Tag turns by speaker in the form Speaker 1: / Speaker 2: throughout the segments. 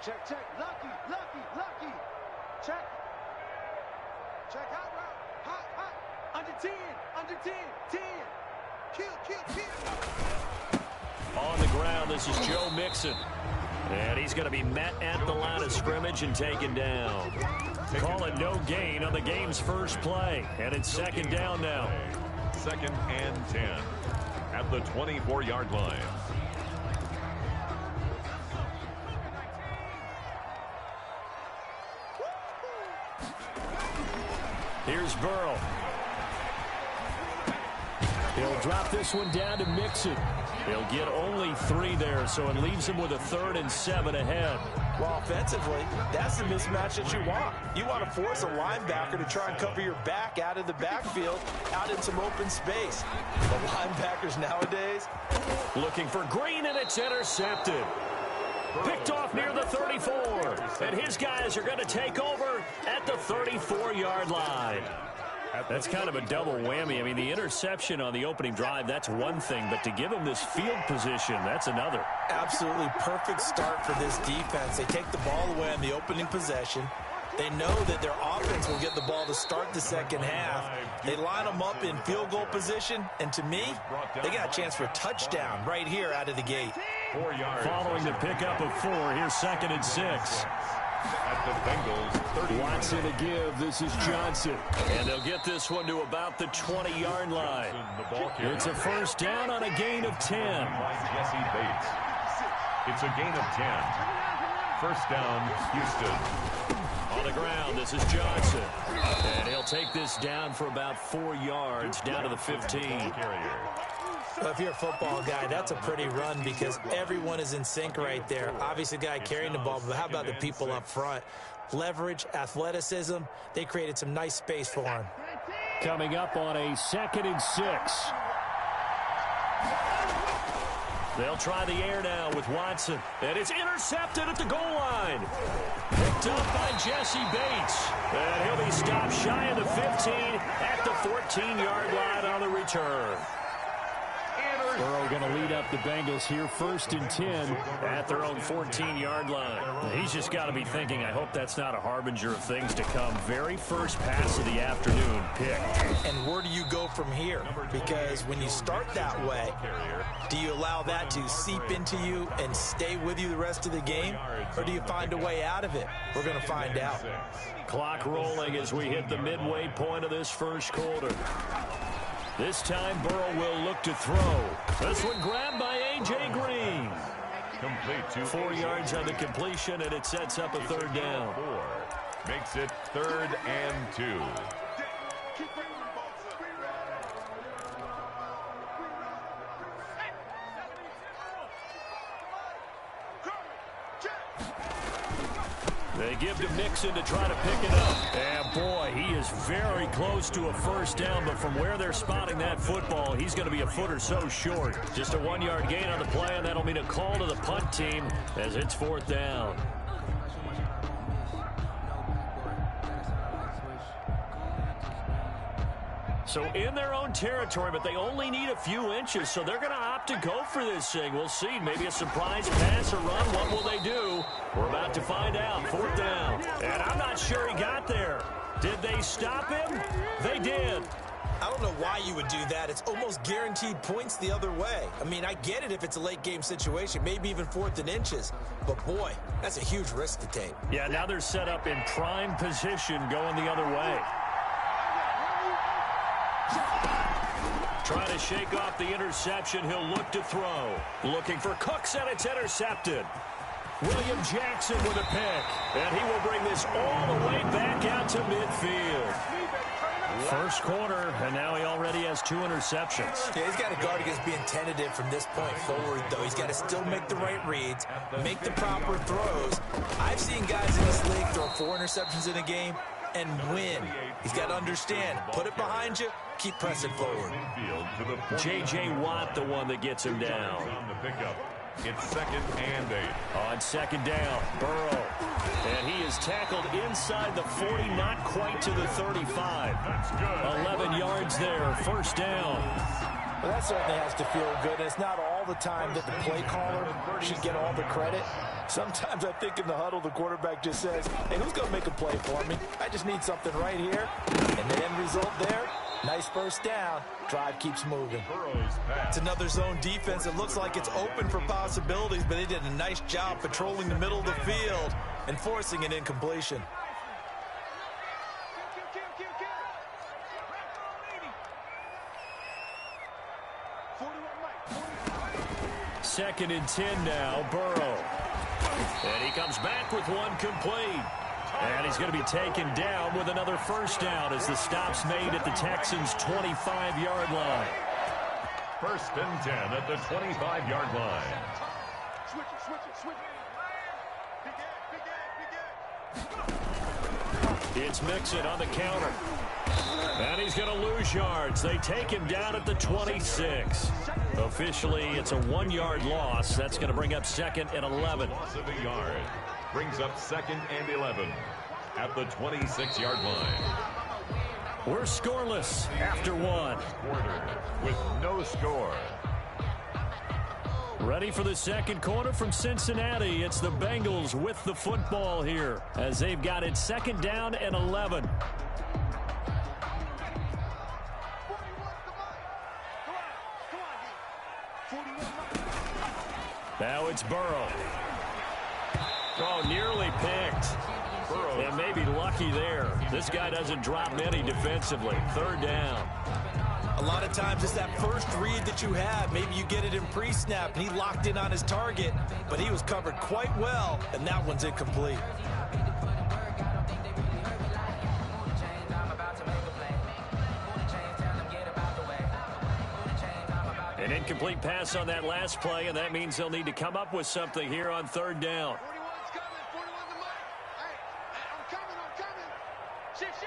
Speaker 1: Check, check. Lucky, lucky, lucky. Check. Check, hot route. Hot, hot. Under 10, under 10, 10. Kill, kill, kill.
Speaker 2: On the ground, this is Joe Mixon. And he's going to be met at the line of scrimmage and taken down. Call it no gain on the game's first play. And it's second down now.
Speaker 3: 2nd and 10 at the 24-yard line.
Speaker 2: Here's Burrow. He'll drop this one down to Mixon. He'll get only 3 there, so it leaves him with a 3rd and 7 ahead.
Speaker 4: Well, offensively, that's the mismatch that you want. You want to force a linebacker to try and cover your back out of the backfield, out in some open space. The linebackers nowadays.
Speaker 2: Looking for Green, and it's intercepted. Picked off near the 34. And his guys are going to take over at the 34-yard line. That's kind of a double whammy. I mean, the interception on the opening drive, that's one thing. But to give him this field position, that's another.
Speaker 4: Absolutely perfect start for this defense. They take the ball away on the opening possession. They know that their offense will get the ball to start the second half. They line them up in field goal position. And to me, they got a chance for a touchdown right here out of the gate.
Speaker 3: 4 yards.
Speaker 2: Following the pickup of 4, here's 2nd and 6.
Speaker 3: At the Bengals 30.
Speaker 2: Watson to give. This is Johnson. And they'll get this one to about the 20-yard line. It's a first down on a gain of 10.
Speaker 3: Jesse Bates. It's a gain of 10. First down, Houston.
Speaker 2: On the ground, this is Johnson. And he'll take this down for about 4 yards, down to the 15.
Speaker 4: Well, if you're a football guy, that's a pretty run because everyone is in sync right there. Obviously, the guy carrying the ball, but how about the people up front? Leverage, athleticism, they created some nice space for him.
Speaker 2: Coming up on a 2nd and 6. They'll try the air now with Watson. And it's intercepted at the goal line. Picked up by Jesse Bates. And he'll be stopped shy of the 15 at the 14-yard line on the return. Burrow going to lead up the Bengals here 1st and 10 at their own 14-yard line. He's just got to be thinking, I hope that's not a harbinger of things to come. Very first pass of the afternoon picked.
Speaker 4: And where do you go from here? Because when you start that way, do you allow that to seep into you and stay with you the rest of the game? Or do you find a way out of it? We're going to find out.
Speaker 2: Clock rolling as we hit the midway point of this first quarter. This time, Burrow will look to throw. This one grabbed by A.J. Green.
Speaker 3: Complete
Speaker 2: 4 yards on the completion, and it sets up a 3rd down.
Speaker 3: 4 makes it 3rd and 2.
Speaker 2: They give to Mixon to try to pick it up. And boy, he is very close to a first down, but from where they're spotting that football, he's going to be a foot or so short. Just a 1-yard gain on the play, and that'll mean a call to the punt team as it's 4th down. So in their own territory, but they only need a few inches, so they're going to opt to go for this thing. We'll see. Maybe a surprise pass or run. What will they do? We're about to find out. 4th down. And I'm not sure he got there. Did they stop him? They did.
Speaker 4: I don't know why you would do that. It's almost guaranteed points the other way. I mean, I get it if it's a late-game situation, maybe even 4th and inches. But, boy, that's a huge risk to take.
Speaker 2: Yeah, now they're set up in prime position going the other way. Trying to shake off the interception. He'll look to throw. Looking for Cooks, and it's intercepted. William Jackson with a pick. And he will bring this all the way back out to midfield. First quarter, and now he already has 2 interceptions.
Speaker 4: Yeah, he's got to guard against being tentative from this point forward, though. He's got to still make the right reads, make the proper throws. I've seen guys in this league throw 4 interceptions in a game and win. He's got to understand, put it behind you, keep pressing forward.
Speaker 2: J.J. Watt, the one that gets him down.
Speaker 3: It's 2nd and 8.
Speaker 2: On 2nd down, Burrow. And he is tackled inside the 40, not quite to the 35. 11 yards there, first down.
Speaker 4: Well, that certainly has to feel good. It's not all the time that the play caller should get all the credit. Sometimes I think in the huddle, the quarterback just says, hey, who's going to make a play for me? I just need something right here. And the end result there, nice first down. Drive keeps moving. It's another zone defense. It looks like it's open for possibilities, but they did a nice job patrolling the middle of the field and forcing an incompletion.
Speaker 2: Second and 10 now, Burrow. And he comes back with one complete. And he's going to be taken down with another first down as the stop's made at the Texans' 25-yard line.
Speaker 3: First and 10 at the 25-yard line.
Speaker 1: Switch it.
Speaker 2: It's Mixon on the counter. And he's going to lose yards. They take him down at the 26. Officially, it's a 1-yard loss. That's going to bring up second and 11.
Speaker 3: Loss of a yard brings up second and 11 at the 26-yard line.
Speaker 2: We're scoreless after one.
Speaker 3: Quarter with no score.
Speaker 2: Ready for the second quarter from Cincinnati. It's the Bengals with the football here as they've got it second down and 11. Now it's Burrow. Oh, nearly picked. Burrow. And maybe lucky there. This guy doesn't drop many defensively. Third down.
Speaker 4: A lot of times it's that first read that you have. Maybe you get it in pre-snap, and he locked in on his target, but he was covered quite well, and that one's incomplete.
Speaker 2: An incomplete pass on that last play, and that means they'll need to come up with something here on third down.
Speaker 1: 41's coming. 41's the mic. Hey, I'm coming. Shift.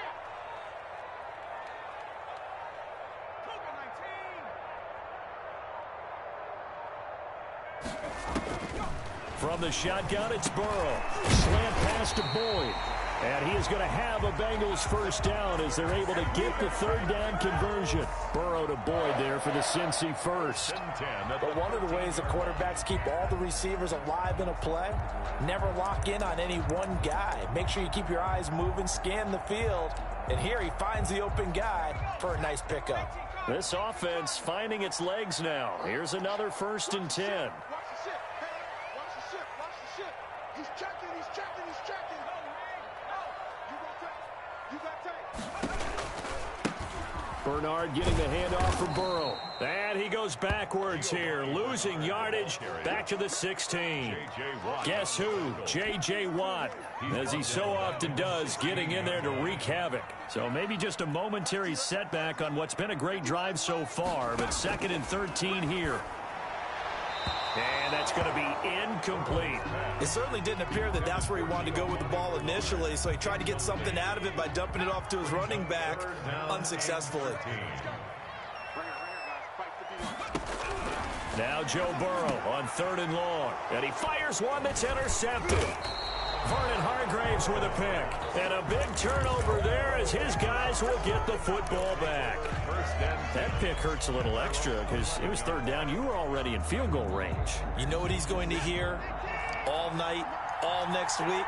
Speaker 2: From the shotgun, it's Burrow. Slant pass to Boyd. And he is going to have a Bengals first down as they're able to get the third down conversion. Burrow to Boyd there for the Cincy first.
Speaker 4: But one of the ways the quarterbacks keep all the receivers alive in a play, never lock in on any one guy. Make sure you keep your eyes moving, scan the field. And here he finds the open guy for a nice pickup.
Speaker 2: This offense finding its legs now. Here's another first and 10.
Speaker 1: Watch the ship. Hey, watch the ship. He's checking. You got tape.
Speaker 2: Bernard getting the handoff from Burrow. And he goes backwards here, losing yardage back to the 16. Guess who? J.J. Watt, as he so often does, getting in there to wreak havoc. So maybe just a momentary setback on what's been a great drive so far, but second and 13 here. And that's going to be incomplete.
Speaker 4: It certainly didn't appear that that's where he wanted to go with the ball initially, so he tried to get something out of it by dumping it off to his running back unsuccessfully.
Speaker 2: Now Joe Burrow on third and long, and he fires one that's intercepted. Vernon Hargreaves with a pick, and a big turnover there as his guys will get the football back. That pick hurts a little extra because it was third down. You were already in field goal range.
Speaker 4: You know what he's going to hear all night, all next week?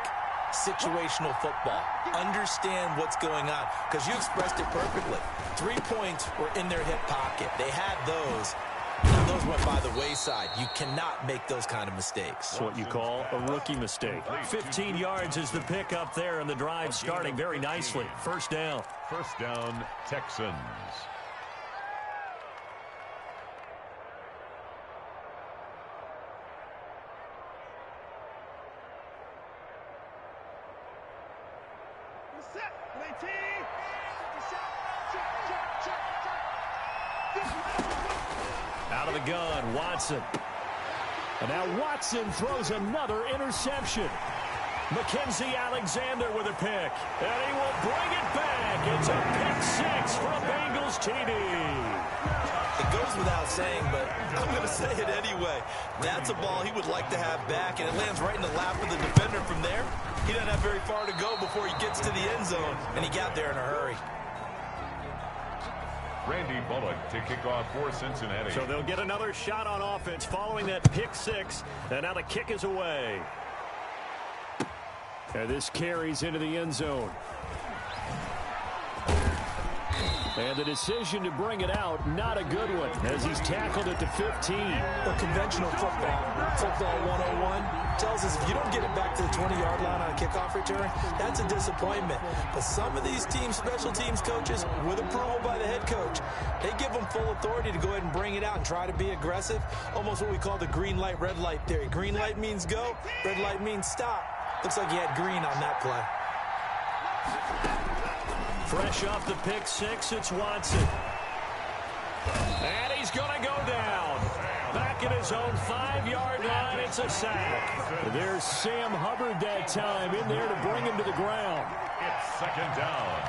Speaker 4: Situational football. Understand what's going on, because you expressed it perfectly. 3 points were in their hip pocket. They had those. Now those went by the wayside. You cannot make those kind of mistakes.
Speaker 2: That's what you call a rookie mistake. 15 yards is the pick up there, and the drive starting very nicely. First down.
Speaker 3: First down, Texans.
Speaker 2: Out of the gun, Watson. And now Watson throws another interception. Mackenzie Alexander with a pick. And he will bring it back. It's a pick six from Bengals TD.
Speaker 4: It goes without saying, but I'm going to say it anyway. That's a ball he would like to have back, and it lands right in the lap of the defender from there. He doesn't have very far to go before he gets to the end zone, and he got there in a hurry.
Speaker 3: Randy Bullock to kick off for Cincinnati.
Speaker 2: So they'll get another shot on offense following that pick six. And now the kick is away. And this carries into the end zone. And the decision to bring it out, not a good one, as he's tackled at the 15.
Speaker 4: Well, conventional football 101, tells us if you don't get it back to the 20-yard line on a kickoff return, that's a disappointment. But some of these teams, special teams coaches, with approval by the head coach, they give them full authority to go ahead and bring it out and try to be aggressive, almost what we call the green light, red light theory. Green light means go, red light means stop. Looks like he had green on that play.
Speaker 2: Fresh off the pick six, it's Watson. And he's going to go down. Back at his own 5-yard line, it's a sack. There's Sam Hubbard that time in there to bring him to the ground.
Speaker 3: It's second down.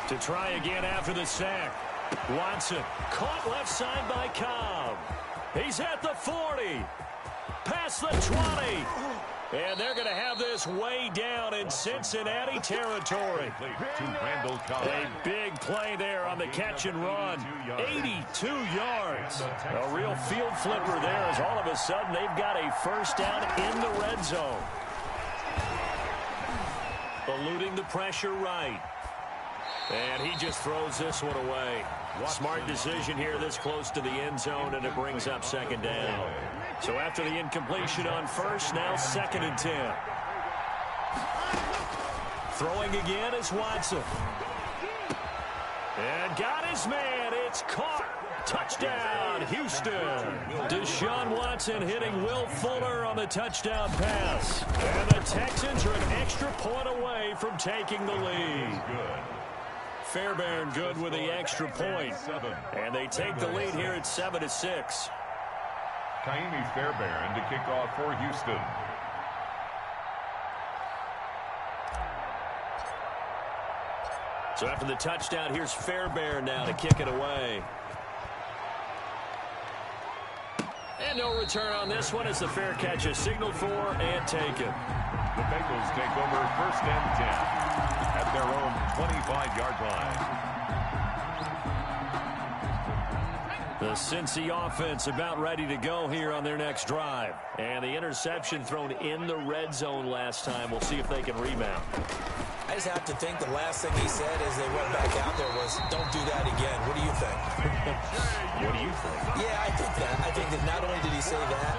Speaker 2: To try again after the sack. Watson caught left side by Cobb. He's at the 40. Past the 20. And they're going to have this way down in Cincinnati territory. A big play there on the catch and run. 82 yards. A real field flipper there as all of a sudden they've got a first down in the red zone. Eluding the pressure right. And he just throws this one away. Smart decision here this close to the end zone, and it brings up second down. So after the incompletion on first, now 2nd and 10. Throwing again is Watson. And got his man. It's caught. Touchdown, Houston. Deshaun Watson hitting Will Fuller on the touchdown pass. And the Texans are an extra point away from taking the lead. Fairbairn good with the extra point. And they take the lead here at 7-6.
Speaker 3: Kaimi Fairbairn to kick off for Houston.
Speaker 2: So after the touchdown, here's Fairbairn now to kick it away. And no return on this one as the fair catch is signaled for and taken.
Speaker 3: The Bengals take over 1st and 10 at their own 25-yard line.
Speaker 2: The Cincy offense about ready to go here on their next drive. And the interception thrown in the red zone last time. We'll see if they can rebound.
Speaker 4: I just have to think the last thing he said as they went back out there was, don't do that again. What do you think?
Speaker 2: What do you think?
Speaker 4: Yeah, I think that. I think that not only did he say that,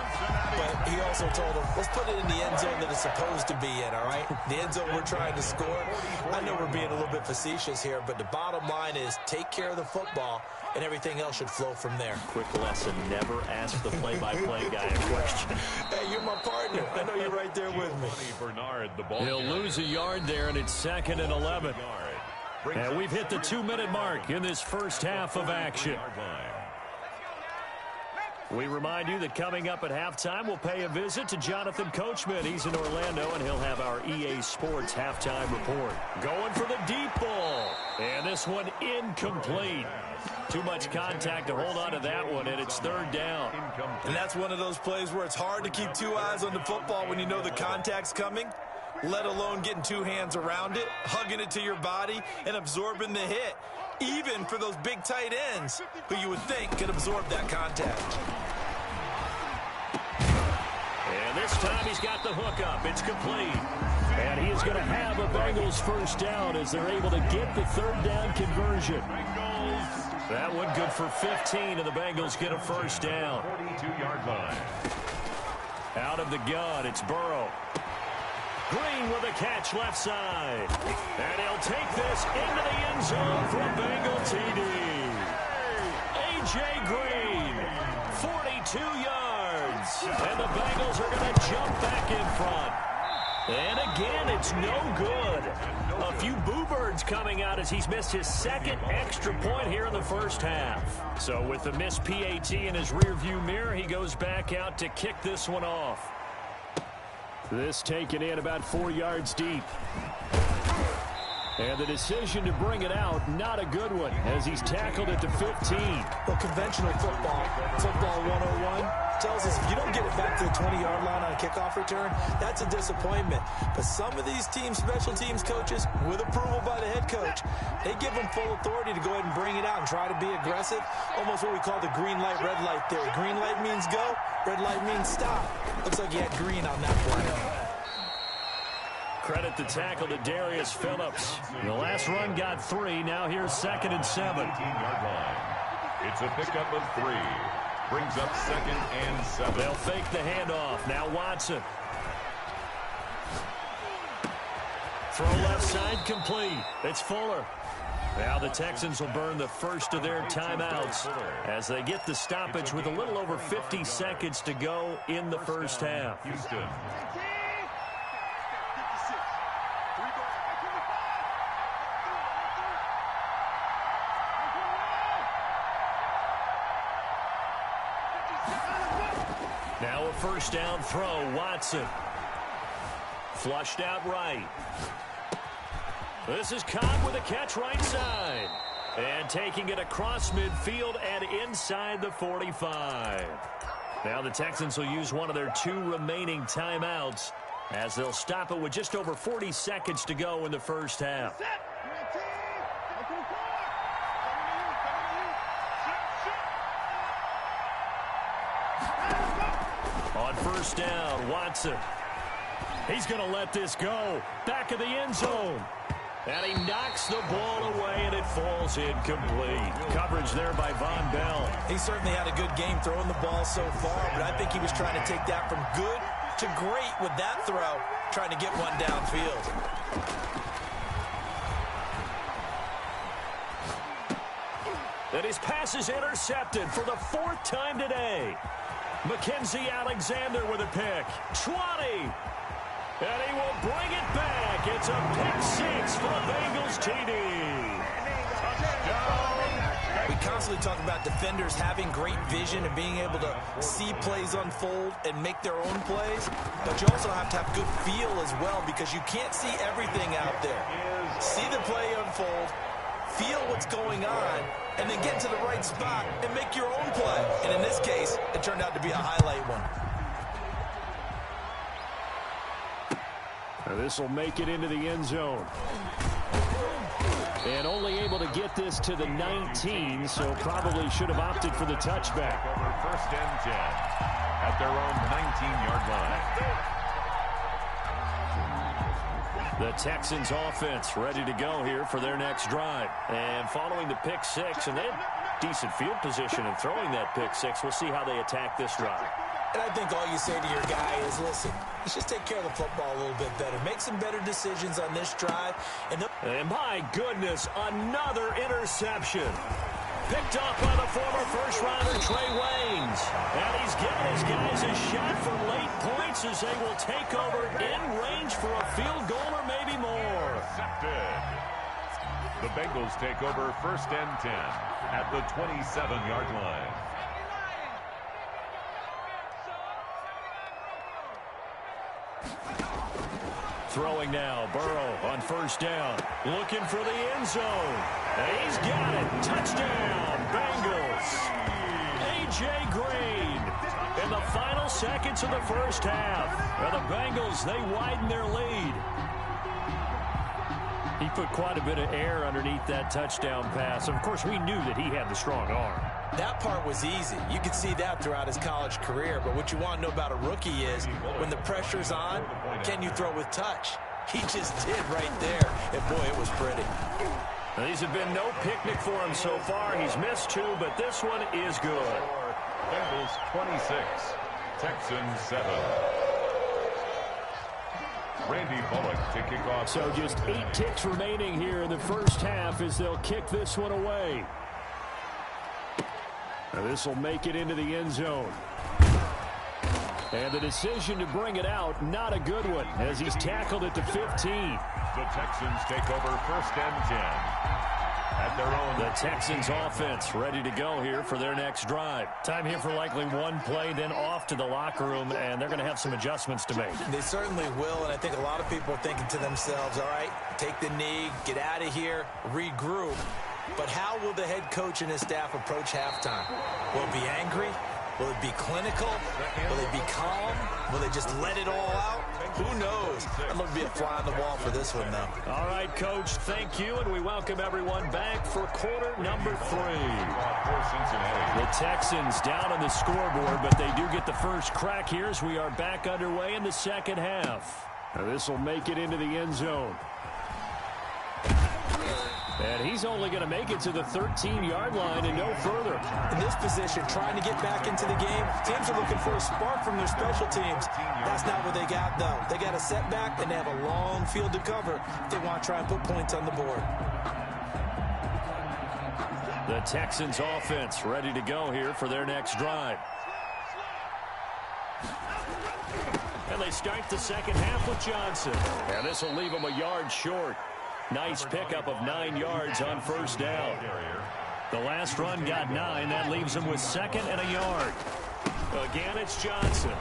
Speaker 4: but he also told them, let's put it in the end zone that it's supposed to be in, all right? The end zone we're trying to score. I know we're being a little bit facetious here, but the bottom line is take care of the football, and everything else should flow from there.
Speaker 2: Quick lesson, never ask the play-by-play guy a question.
Speaker 4: Hey, you're my partner. I know you're right there with me.
Speaker 2: He'll lose a yard there, and it's 2nd and 11. And we've hit the 2-minute mark in this first half of action. We remind you that coming up at halftime, we'll pay a visit to Jonathan Coachman. He's in Orlando, and he'll have our EA Sports halftime report. Going for the deep ball. And this one incomplete. Too much contact to hold on to that one, and it's 3rd down.
Speaker 4: And that's one of those plays where it's hard to keep 2 eyes on the football when you know the contact's coming, let alone getting 2 hands around it, hugging it to your body, and absorbing the hit, even for those big tight ends who you would think could absorb that contact.
Speaker 2: And this time he's got the hook up. It's complete. And he is going to have a Bengals first down as they're able to get the 3rd down conversion. That one good for 15, and the Bengals get a first down.
Speaker 3: 42-yard line.
Speaker 2: Out of the gun, it's Burrow. Green with a catch left side. And he'll take this into the end zone for a Bengal TD. A.J. Green, 42 yards. And the Bengals are going to jump back in front. And again, it's no good. A few boo birds coming out as he's missed his 2nd extra point here in the first half. So with the missed PAT in his rearview mirror, he goes back out to kick this one off. This taken in about 4 yards deep. And the decision to bring it out, not a good one, as he's tackled at the 15.
Speaker 4: Well, conventional football 101, tells us if you don't get it back to the 20-yard line on a kickoff return, that's a disappointment. But some of these special teams coaches, with approval by the head coach, they give them full authority to go ahead and bring it out and try to be aggressive, almost what we call the green light, red light theory. Green light means go, red light means stop. Looks like he had green on that play.
Speaker 2: Credit the tackle to Darius Phillips. The last run got 3. Now here's 2nd and 7.
Speaker 3: 18-yard line. It's a pickup of 3. Brings up 2nd and 7.
Speaker 2: They'll fake the handoff. Now Watson. Throw left side complete. It's Fuller. Now the Texans will burn the first of their timeouts as they get the stoppage with a little over 50 seconds to go in the first half.
Speaker 3: Houston.
Speaker 2: Now a first down throw, Watson. Flushed out right. This is Cobb with a catch right side. And taking it across midfield and inside the 45. Now the Texans will use one of their 2 remaining timeouts as they'll stop it with just over 40 seconds to go in the first half. On first down, Watson. He's going to let this go. Back of the end zone. And he knocks the ball away, and it falls incomplete. Coverage there by Von Bell.
Speaker 4: He certainly had a good game throwing the ball so far, but I think he was trying to take that from good to great with that throw, trying to get one downfield.
Speaker 2: And his pass is intercepted for the 4th time today. Mackenzie Alexander with a pick. 20. And he will bring it back. It's a pick 6 for the Bengals TD.
Speaker 4: We constantly talk about defenders having great vision and being able to see plays unfold and make their own plays. But you also have to have good feel as well because you can't see everything out there. See the play unfold, feel what's going on, and then get to the right spot and make your own play. And in this case, it turned out to be a highlight one.
Speaker 2: This will make it into the end zone. And only able to get this to the 19, so probably should have opted for the touchback.
Speaker 3: Over 1st and 10 at their own 19-yard line.
Speaker 2: The Texans offense ready to go here for their next drive. And following the pick 6, and they had decent field position in throwing that pick 6. We'll see how they attack this drive.
Speaker 4: And I think all you say to your guy is, listen, let's just take care of the football a little bit better. Make some better decisions on this drive. And
Speaker 2: my goodness, another interception. Picked off by the former first-rounder Trey Waynes. And he's giving his guys a shot for late points as they will take over in range for a field goal or maybe more.
Speaker 3: Intercepted. The Bengals take over 1st and 10 at the 27-yard line.
Speaker 2: Throwing now, Burrow on first down. Looking for the end zone. And he's got it. Touchdown, Bengals. A.J. Green in the final seconds of the first half. And the Bengals, they widen their lead. He put quite a bit of air underneath that touchdown pass. Of course, we knew that he had the strong arm.
Speaker 4: That part was easy. You could see that throughout his college career. But what you want to know about a rookie is when the pressure's on, can you throw with touch? He just did right there. And, boy, it was pretty.
Speaker 2: Now, these have been no picnic for him so far. He's missed 2, but this one is good.
Speaker 3: Bengals 26, Texans 7. Randy Bullock to kick off.
Speaker 2: So just 8 ticks remaining here in the first half as they'll kick this one away. Now this will make it into the end zone. And the decision to bring it out, not a good one, as he's tackled at the 15.
Speaker 3: The Texans take over 1st and 10. at their own.
Speaker 2: The Texans offense ready to go here for their next drive. Time here for likely one play, then off to the locker room, and they're going to have some adjustments to make.
Speaker 4: They certainly will, and I think a lot of people are thinking to themselves, all right, take the knee, get out of here, regroup. But how will the head coach and his staff approach halftime? Will it be angry? Will it be clinical? Will it be calm? Will they just let it all out? Who knows? I'd love to be a fly on the wall for this one, though.
Speaker 2: All right, Coach, thank you, and we welcome everyone back for quarter number 3. The Texans down on the scoreboard, but they do get the first crack here as we are back underway in the second half. Now, this will make it into the end zone. And he's only going to make it to the 13-yard line and no further.
Speaker 4: In this position, trying to get back into the game, teams are looking for a spark from their special teams. That's not what they got, though. They got a setback, and they have a long field to cover if they want to try and put points on the board.
Speaker 2: The Texans offense ready to go here for their next drive. And they start the second half with Johnson. And this will leave them a yard short. Nice pickup of 9 yards on first down. The last run got 9. That leaves him with second and a yard. Again, it's Johnson.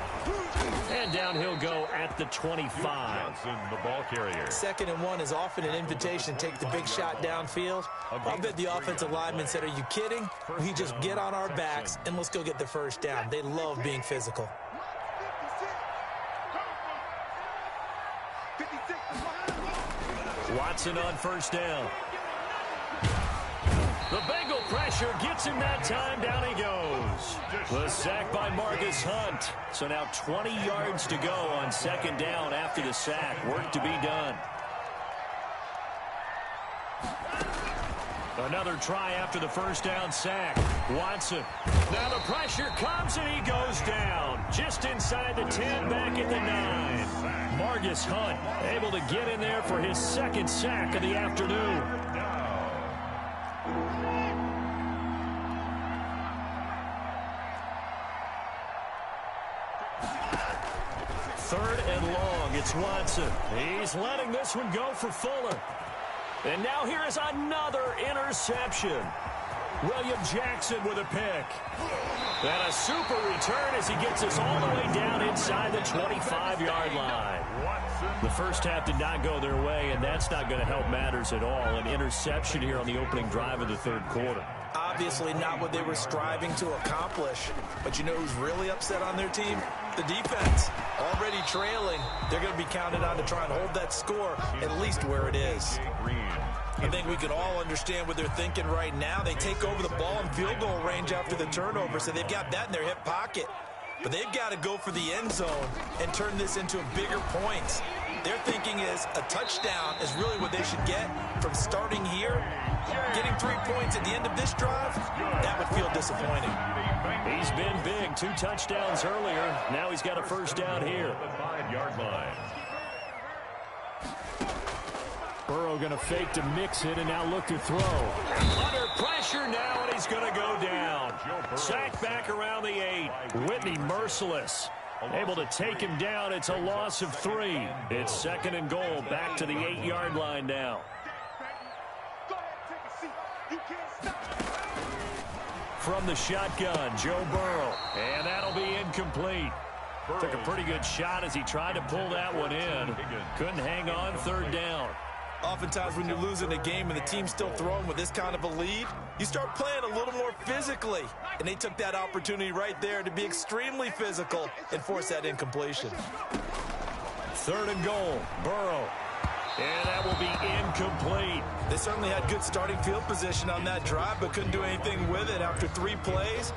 Speaker 2: And down he'll go at the 25.
Speaker 3: Johnson, the ball carrier.
Speaker 4: 2nd and 1 is often an invitation to take the big shot downfield. I bet the offensive lineman said, are you kidding? We just get on our backs and let's go get the first down. They love being physical.
Speaker 2: Watson on first down. The Bengal pressure gets him that time. Down he goes. The sack by Marcus Hunt. So now 20 yards to go on second down after the sack. Work to be done. Another try after the first down sack. Watson. Now the pressure comes and he goes down. Just inside the 10, back at the 9. Marcus Hunt able to get in there for his second sack of the afternoon. Third and long. It's Watson. He's letting this one go for Fuller. And now here is another interception. William Jackson with a pick. And a super return as he gets us all the way down inside the 25-yard line. The first half did not go their way, and that's not going to help matters at all. An interception here on the opening drive of the third quarter.
Speaker 4: Obviously not what they were striving to accomplish. But you know who's really upset on their team? The defense. Already trailing. They're going to be counted on to try and hold that score at least where it is. I think we can all understand what they're thinking right now. They take over the ball in field goal range after the turnover, so they've got that in their hip pocket. But they've got to go for the end zone and turn this into a bigger points. Their thinking is a touchdown is really what they should get from starting here. Getting 3 points at the end of this drive, that would feel disappointing.
Speaker 2: He's been big. 2 touchdowns earlier. Now he's got a first down here.
Speaker 3: The 5-yard line.
Speaker 2: Burrow going to fake to mix it and now look to throw. Under pressure now, and he's going to go down. Sacked back around the 8. Whitney merciless. Able to take him down. It's a loss of 3. It's second and goal. Back to the 8-yard line now. From the shotgun, Joe Burrow. And that'll be incomplete. Took a pretty good shot as he tried to pull that one in. Couldn't hang on third down.
Speaker 4: Oftentimes when you're losing a game and the team's still throwing with this kind of a lead, you start playing a little more physically. And they took that opportunity right there to be extremely physical and force that incompletion.
Speaker 2: Third and goal, Burrow. And that will be incomplete.
Speaker 4: They certainly had good starting field position on that drive, but couldn't do anything with it after 3 plays.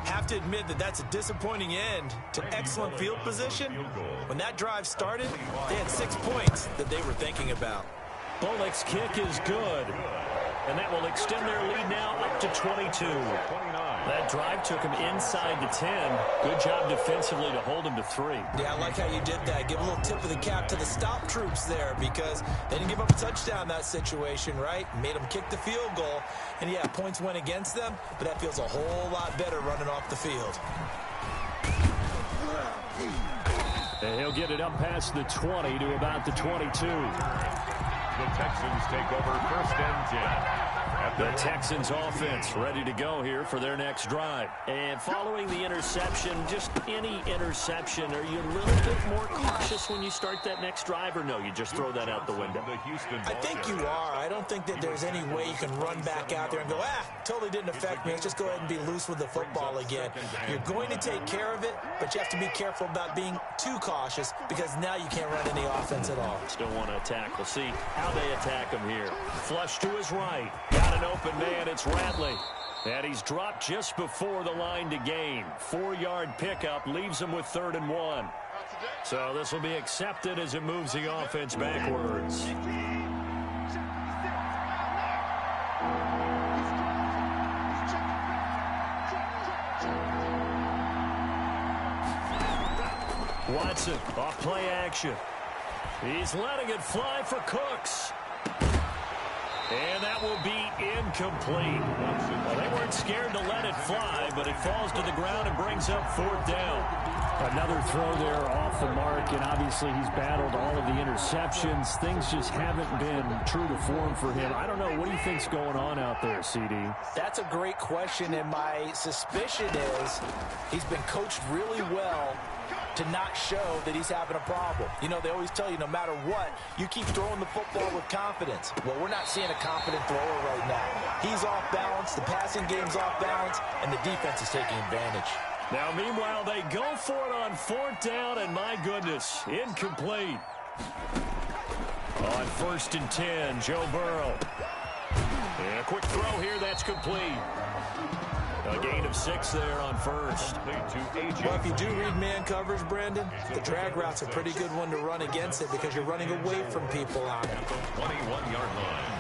Speaker 4: Have to admit that that's a disappointing end to excellent field position. When that drive started, they had 6 points that they were thinking about.
Speaker 2: Bullock's kick is good. And that will extend their lead now up to 22. That drive took him inside the 10. Good job defensively to hold him to 3.
Speaker 4: Yeah, I like how you did that. Give a little tip of the cap to the stop troops there because they didn't give up a touchdown in that situation, right? Made them kick the field goal. And, yeah, points went against them, but that feels a whole lot better running off the field.
Speaker 2: And he'll get it up past the 20 to about the 22.
Speaker 3: The Texans take over first and 10.
Speaker 2: The Texans offense ready to go here for their next drive.
Speaker 5: And following the interception, just any interception, are you a little bit more cautious when you start that next drive, or no, you just throw that out the window?
Speaker 4: I think you are. I don't think that there's any way you can run back out there and go, totally didn't affect me. Let's just go ahead and be loose with the football again. You're going to take care of it, but you have to be careful about being too cautious because now you can't run any offense at all.
Speaker 5: Still want to attack. We'll see how they attack him here.
Speaker 2: Flush to his right. Got an open man. It's Radley. And he's dropped just before the line to gain. 4-yard pickup leaves him with 3rd and 1. So this will be accepted as it moves the offense backwards. Watson off play action. He's letting it fly for Cooks. And that will be incomplete. Well, they weren't scared to let it fly, but it falls to the ground and brings up 4th down.
Speaker 6: Another throw there off the mark, and obviously he's battled all of the interceptions. Things just haven't been true to form for him. I don't know. What do you think's going on out there, CD?
Speaker 4: That's a great question, and my suspicion is he's been coached really well to not show that he's having a problem. You know, they always tell you no matter what, you keep throwing the football with confidence. Well, we're not seeing a confident thrower right now. He's off balance, the passing game's off balance, and the defense is taking advantage.
Speaker 2: Now, meanwhile, they go for it on 4th down, and my goodness, incomplete. On 1st and 10, Joe Burrow. And a quick throw here, that's complete. A gain of 6 there on 1st.
Speaker 4: Well, if you do read man coverage, Brandon, the drag route's a pretty good one to run against it because you're running away from people on it.
Speaker 3: 21-yard line.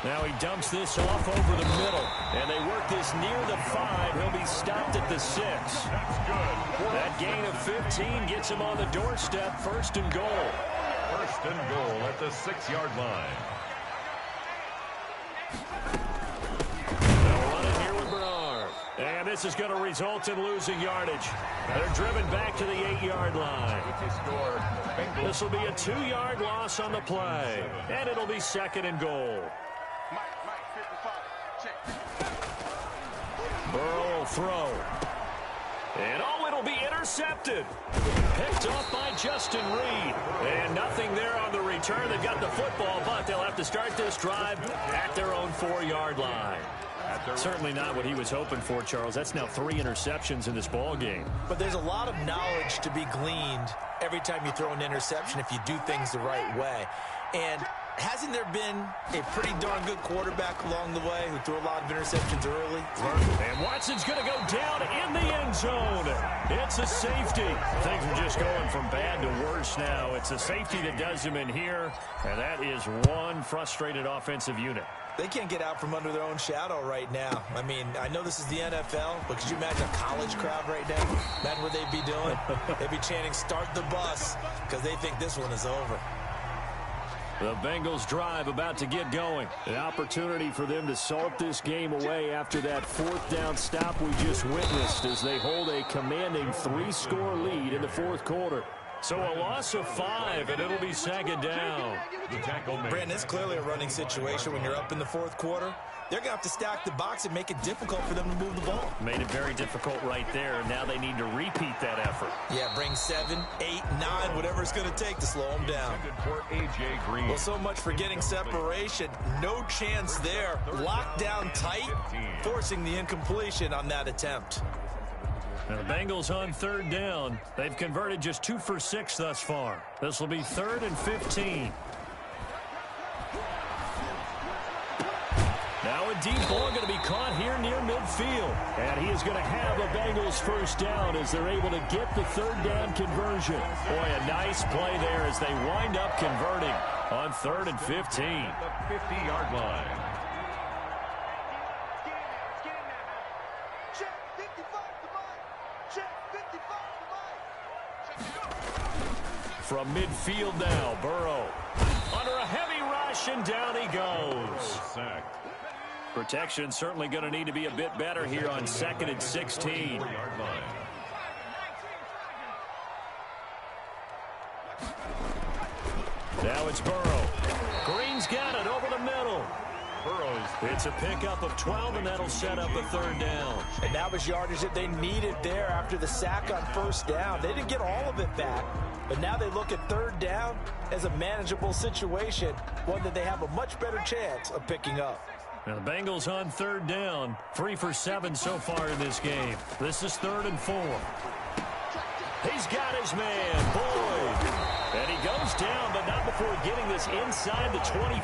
Speaker 2: Now he dumps this off over the middle, and they work this near the 5. He'll be stopped at the 6.
Speaker 3: That's good.
Speaker 2: That gain of 15 gets him on the doorstep, 1st and goal.
Speaker 3: 1st and goal at the 6-yard line.
Speaker 2: And this is going to result in losing yardage. They're driven back to the 8-yard line. This will be a 2-yard loss on the play. And it'll be 2nd and goal. Burrow will throw. And it'll be intercepted. Picked off by Justin Reed. And nothing there on the return. They've got the football, but they'll have to start this drive at their own 4-yard line. Certainly not what he was hoping for, Charles. That's now 3 interceptions in this ball game.
Speaker 4: But there's a lot of knowledge to be gleaned every time you throw an interception if you do things the right way. And hasn't there been a pretty darn good quarterback along the way who threw a lot of interceptions early?
Speaker 2: And Watson's going to go down in the end zone. It's a safety. Things are just going from bad to worse now. It's a safety that does him in here, and that is one frustrated offensive unit.
Speaker 4: They can't get out from under their own shadow right now. I mean, I know this is the NFL, but could you imagine a college crowd right now? Imagine what they'd be doing. They'd be chanting, "Start the bus," because they think this one is over.
Speaker 2: The Bengals drive about to get going. An opportunity for them to salt this game away after that 4th down stop we just witnessed as they hold a commanding 3-score lead in the 4th quarter. So a loss of 5, and it'll be 2nd down.
Speaker 4: Brandon, it's clearly a running situation when you're up in the 4th quarter. They're going to have to stack the box and make it difficult for them to move the ball.
Speaker 2: Made it very difficult right there. Now they need to repeat that effort.
Speaker 4: Yeah, bring 7, 8, 9, whatever it's going to take to slow them down. Well, so much for getting separation. No chance there. Locked down tight, forcing the incompletion on that attempt.
Speaker 2: Now the Bengals on 3rd down. They've converted just 2 for 6 thus far. This will be 3rd and 15. Now a deep ball going to be caught here near midfield. And he is going to have a Bengals 1st down as they're able to get the 3rd down conversion. Boy, a nice play there as they wind up converting on 3rd and 15.
Speaker 3: The 50-yard line.
Speaker 2: From midfield now, Burrow under a heavy rush, and down he goes. Protection certainly going to need to be a bit better here on 2nd and 16. Now it's Burrow. Green's got it over the middle. It's a pickup of 12, and that'll set up a third down.
Speaker 4: And that was yardage that they needed there after the sack on first down. They didn't get all of it back, but now they look at third down as a manageable situation, one that they have a much better chance of picking up.
Speaker 2: Now the Bengals on third down, 3 for 7 so far in this game. This is 3rd and 4. He's got his man, Boyd. And he goes down, but not before getting this inside the 25.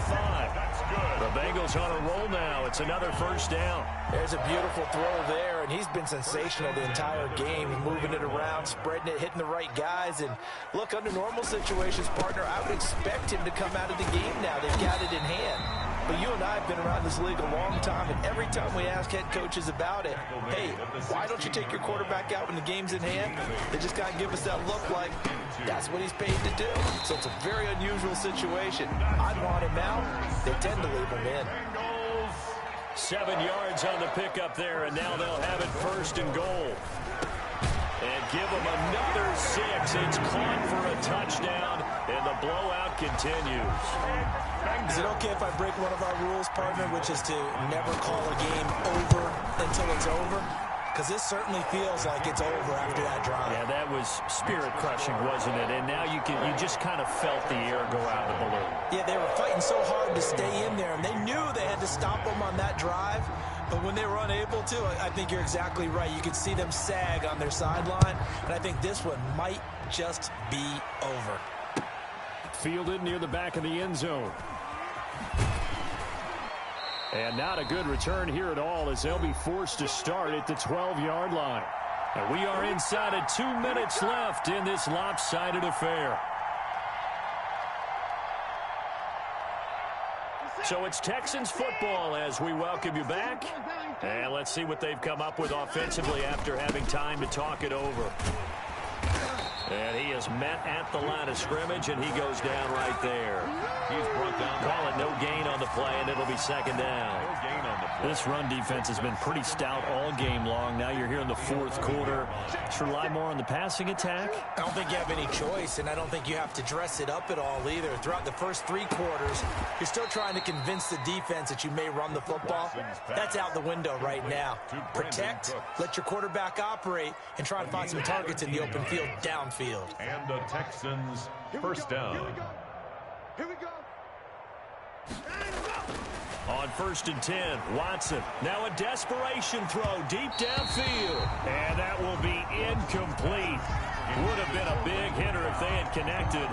Speaker 3: That's good.
Speaker 2: The Bengals on a roll now. It's another first down.
Speaker 4: There's a beautiful throw there, and he's been sensational the entire game, moving it around, spreading it, hitting the right guys. And look, under normal situations, partner, I would expect him to come out of the game now. They've got it in hand. But you and I have been around this league a long time, and every time we ask head coaches about it, hey, why don't you take your quarterback out when the game's in hand? They just got to give us that look like that's what he's paid to do. So it's a very unusual situation. I'd want him out. They tend to leave him in.
Speaker 2: 7 yards on the pickup there, and now they'll have it 1st and goal. And give them another 6. It's caught for a touchdown, and the blowout continues.
Speaker 4: Is it okay if I break one of our rules, partner, which is to never call a game over until it's over? Because this certainly feels like it's over after that drive.
Speaker 2: Yeah, that was spirit-crushing, wasn't it? And now you just kind of felt the air go out of the balloon.
Speaker 4: Yeah, they were fighting so hard to stay in there, and they knew they had to stop them on that drive. But when they were unable to, I think you're exactly right. You could see them sag on their sideline, and I think this one might just be over.
Speaker 6: Fielded near the back of the end zone. And not a good return here at all, as they'll be forced to start at the 12-yard line. And we are inside of 2 minutes left in this lopsided affair.
Speaker 2: So it's Texans football as we welcome you back. And let's see what they've come up with offensively after having time to talk it over. And he is met at the line of scrimmage, and he goes down right there.
Speaker 3: He's brought down.
Speaker 2: Call it no gain on the play, and it'll be 2nd down.
Speaker 3: No gain on the play.
Speaker 6: This run defense has been pretty stout all game long. Now you're here in the 4th quarter. Let's rely more on the passing attack.
Speaker 4: I don't think you have any choice, and I don't think you have to dress it up at all either. Throughout the first 3 quarters, you're still trying to convince the defense that you may run the football. That's out the window right now. Protect, let your quarterback operate, and try to find some targets in the open field downfield.
Speaker 3: And the Texans first down.
Speaker 1: Here we go.
Speaker 2: On 1st and 10, Watson. Now a desperation throw deep downfield. And that will be incomplete. Would have been a big hitter if they had connected.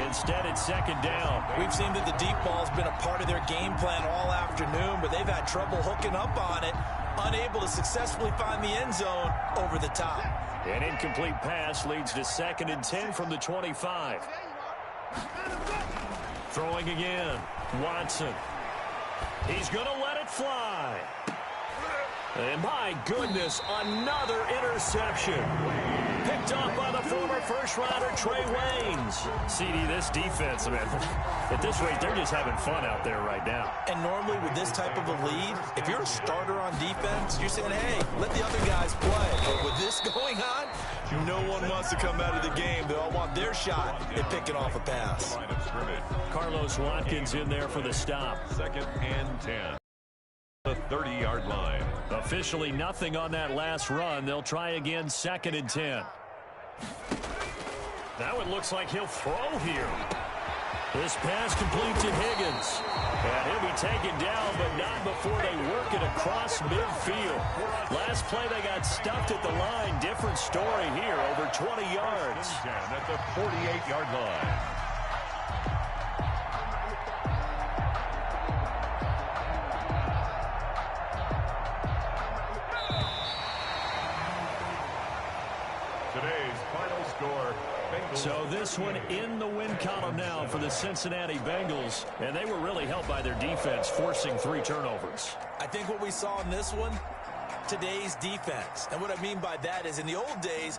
Speaker 2: Instead, it's 2nd down.
Speaker 4: We've seen that the deep ball's been a part of their game plan all afternoon, but they've had trouble hooking up on it, unable to successfully find the end zone over the top.
Speaker 2: An incomplete pass leads to 2nd and 10 from the 25. Throwing again. Watson. He's going to let it fly. And my goodness, another interception. Picked off by the former first-rounder Trey Waynes. CD, this defense, man, at this rate, they're just having fun out there right now.
Speaker 4: And normally with this type of a lead, if you're a starter on defense, you're saying, hey, let the other guys play. But with this going on, no one wants to come out of the game. They all want their shot at picking off a pass.
Speaker 3: Line of scrimmage.
Speaker 2: Carlos Watkins in there for the stop.
Speaker 3: 2nd and 10. The 30-yard line.
Speaker 2: Officially nothing on that last run. They'll try again, 2nd and 10. That one looks like he'll throw here. This pass complete to Higgins. And he'll be taken down, but not before they work it across midfield. Last play, they got stuffed at the line. Different story here, over 20 yards.
Speaker 3: At the 48-yard line. Today's final score, Bengals.
Speaker 2: So this one in the win column now for the Cincinnati Bengals, and they were really helped by their defense, forcing 3 turnovers.
Speaker 4: I think what we saw in this one, today's defense. And what I mean by that is in the old days,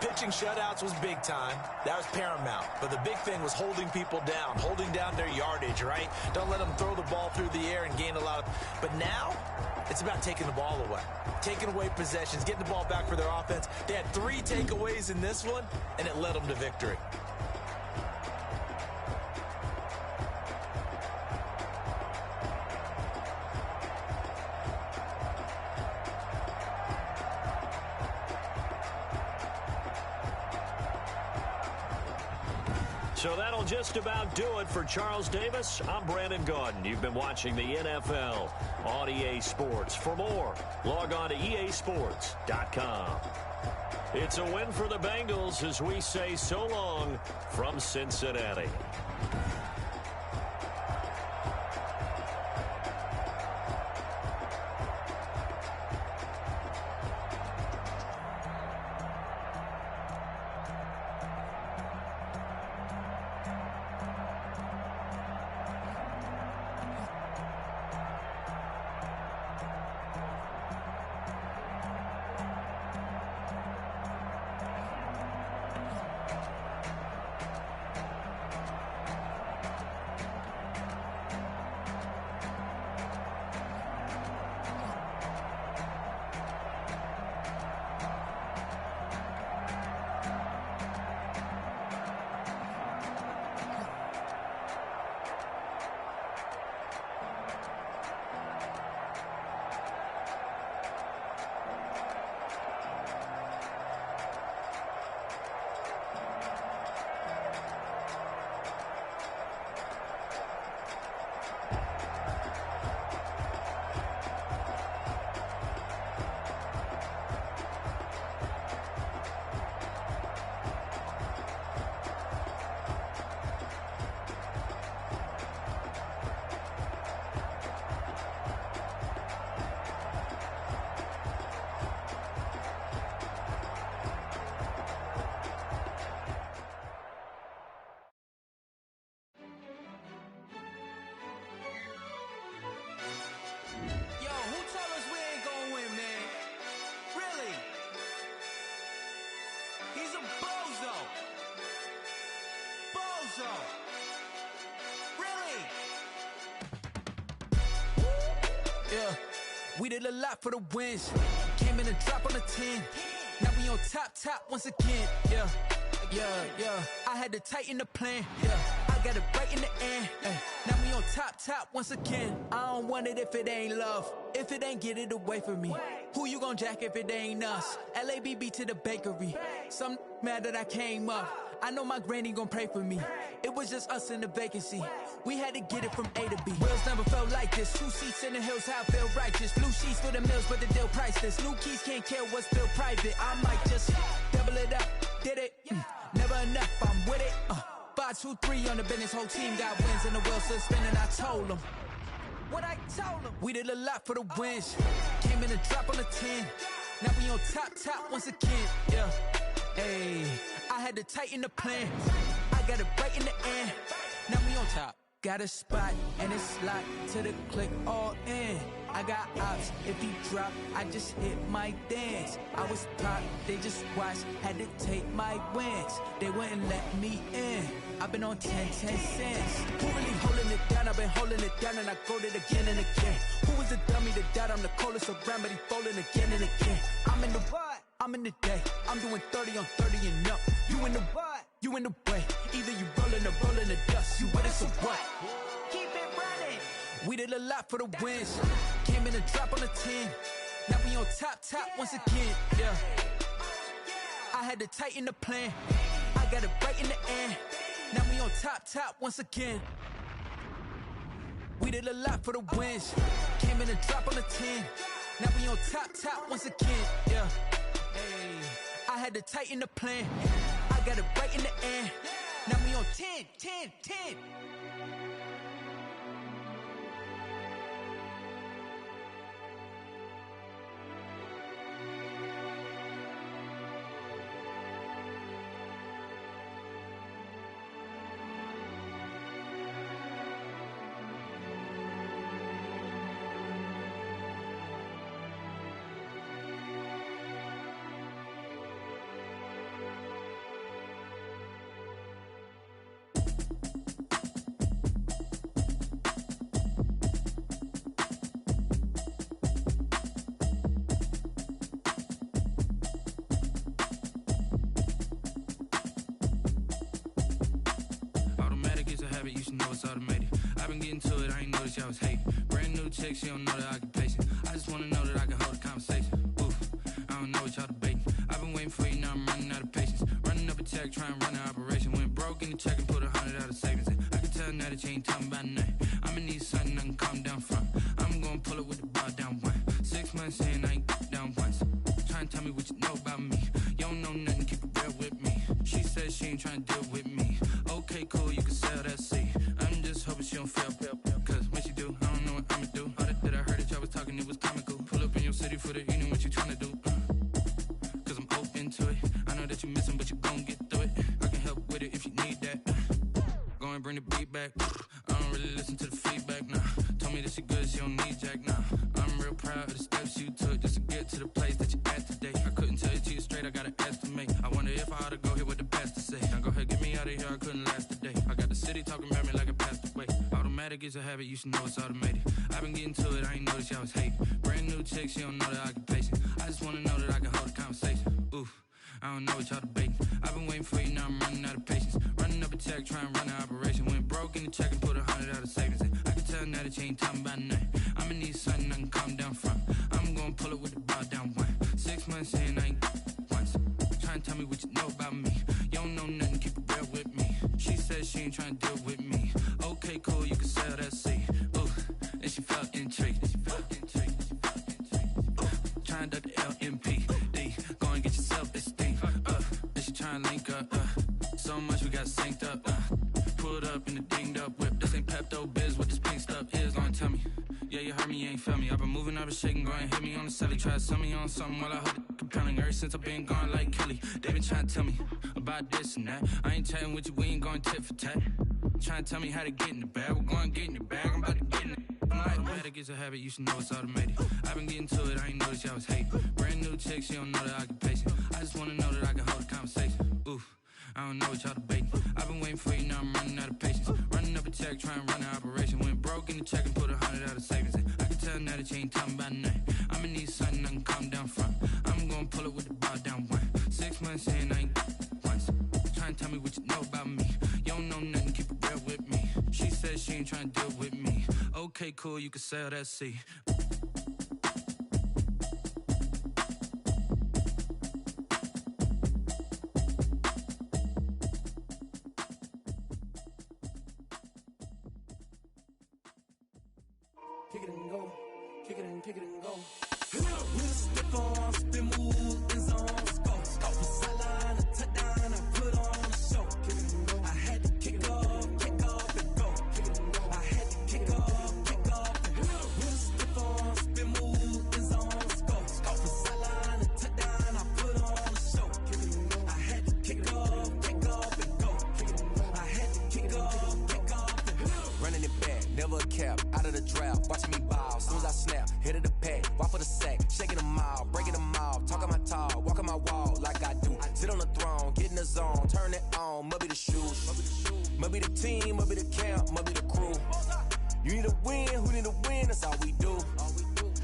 Speaker 4: pitching shutouts was big time. That was paramount. But the big thing was holding people down, holding down their yardage, right? Don't let them throw the ball through the air and gain a lot of... But now, it's about taking the ball away. Taking away possessions, getting the ball back for their offense. They had 3 takeaways in this one, and it led them to victory.
Speaker 2: So that'll just about do it for Charles Davis. I'm Brandon Gaudin. You've been watching the NFL on EA Sports. For more, log on to easports.com. It's a win for the Bengals as we say so long from Cincinnati.
Speaker 7: We did a lot for the wins. Came in and drop on the 10. Now we on top once again. Yeah. I had to tighten the plan. Yeah. I got it right in the end. Now we on top once again. I don't want it if it ain't love. If it ain't, get it away from me. Who you gon' jack if it ain't us? LABB to the bakery. Some mad that I came up. I know my granny gon' pray for me. It was just us in the vacancy. We had to get it from A to B. Wheels never felt like this. 2 seats in the hills, how I feel righteous. Blue sheets for the mills, but the deal priceless. New keys can't care what's still private. I might just double it up. Did it? Never enough, I'm with it. 5, 2, 3 on the business. Whole team got wins and the wheels still spinning. I told them what I told them. We did a lot for the wins. Came in and drop on the 10. Now we on top once again. Yeah. Hey, I had to tighten the plan. I got it right in the end. Now we on top. Got a spot and it's locked to the click all in. I got ops, if he drop, I just hit my dance. I was top, they just watched, had to take my wins. They wouldn't let me in. I've been on 10 cents. Who really holding it down? I've been holding it down and I go it again and again. Who was the dummy that doubt I'm the coldest around, but he folding again and again. I'm in the what? I'm in the day. I'm doing 30 on 30 and up. You in the what? You in the way. Either you rolling or rolling the dust. You with us or what? Keep it running. We did a lot for the wins. Came in and drop on the 10. Now we on top once again. Yeah. I had to tighten the plan. I got it right in the end. Now we on top once again. We did a lot for the wins. Came in and drop on the 10. Now we on top once again. Yeah. Hey, I had to tighten the plan. I got it right in the end. Now we on 10.
Speaker 8: You should know it's automated. I've been getting to it, I ain't noticed y'all was hating. Brand new chick, she don't know the occupation. I just wanna know that I can hold a conversation. Oof, I don't know what y'all debating. I've been waiting for you, now I'm running out of patience. Running up a check, trying to run an operation. Went broke in the check and put 100 time by night. I'ma need something I can calm down from. I'm gonna pull it with the bar down one. 6 months in, I ain't down once. Trying to tell me what you know about me. You don't know nothing, keep it real with me. She said she ain't trying to deal with me. Okay, cool, you can sell that seat. I'm just hoping she don't fail. Cause when she do, I don't know what I'ma do. All that I heard that y'all was talking, it was comical. Pull up in your city for the evening, what you trying to do? Cause I'm open to it. I know that you missing, but you gon' get through it. I can help with it if you need that. Go and bring the beat back. I don't really listen to the feedback, nah. Told me that she good, she don't need jack, nah. I'm real proud of the steps you took just to get to the place that you at today. I couldn't tell you to you straight, I gotta estimate. I wonder if I ought to go here with the best to say. Now go ahead, get me out of here, I couldn't last a day. I got the city talking about me like I passed away. Automatic is a habit, you should know it's automated. I've been getting to it, I ain't noticed y'all was hating. Brand new chick, she don't know the occupation. I just wanna know that I can hold a conversation. Oof, I don't know what y'all debating. I've been waiting for you, now I'm running out of patience. Running up a check, trying to run an operation. Went broke in the check and put 100 out of savings in. I can tell now that you ain't talking about nothing. I'ma need something I can calm down from. I'm gonna pull it with the bar down one. 6 months in, I ain't once. Trying to tell me what you know about me. You don't know nothing, keep it real with me. She said she ain't trying to deal with me. Okay, cool, you can sell that seat. Ooh, and she felt intrigued. Trying to duck the LMPD. Go and get your self-esteem. And she trying to link up. So much we got synced up. Pulled up in the dinged up whip. This ain't Pepto-Biz, what this pink stuff is. Gonna tell me. Yeah, you heard me, you ain't felt me. I've been moving, I've been shaking, go and hit me on the celly. Try to sell me on something while I hold it compelling. Ever since I've been gone like Kelly, they been trying to tell me about this and that. I ain't chatting with you, we ain't going tit for tat. Trying to tell me how to get in the bag. We're going to get in the bag, I'm about to get in it. Automatic is a habit, you should know it's automated. I've been getting to it, I ain't noticed y'all was hating. Brand new chick, she don't know the occupation. I just wanna know that I can hold a conversation. Oof, I don't know what y'all debating. I've been waiting for you, now I'm running out of patience. Running up a check, trying to run an operation. Went broke in the check and put 100 out of savings in. I can tell now that you ain't talking about nothing. I'ma need something I can calm down from. I'm gonna pull it with the bar down one. 6 months in, I ain't once. Trying to tell me what you know about me. You don't know nothing, keep it real with me. She said she ain't trying to deal with me. Okay, cool, you can sell that seat.
Speaker 9: Kick it and go, kick it and kick it and go. With a stiff arm, spin move, in zone, go. Off the sideline, a touchdown, I put on a show. Kick it and go. I had to kick off and go. Kick it and go. I had to kick off and go. With a stiff arm, spin move, in zone, go. Off the sideline, a touchdown, I put on a show. Kick it and go. I had to kick off and go. Kick it and go. I had to kick off and go.
Speaker 10: Running it back, never a cap, out of the draft, watching me ball. Soon as I snap, hit of the pack, walk for the sack, shaking them all, breaking them off, talking my talk, walking my wall like I do. Sit on the throne, get in the zone, turn it on, must be the shoes, must be the team, must be the camp, must be the crew. You need a win, who need a win, that's all we do.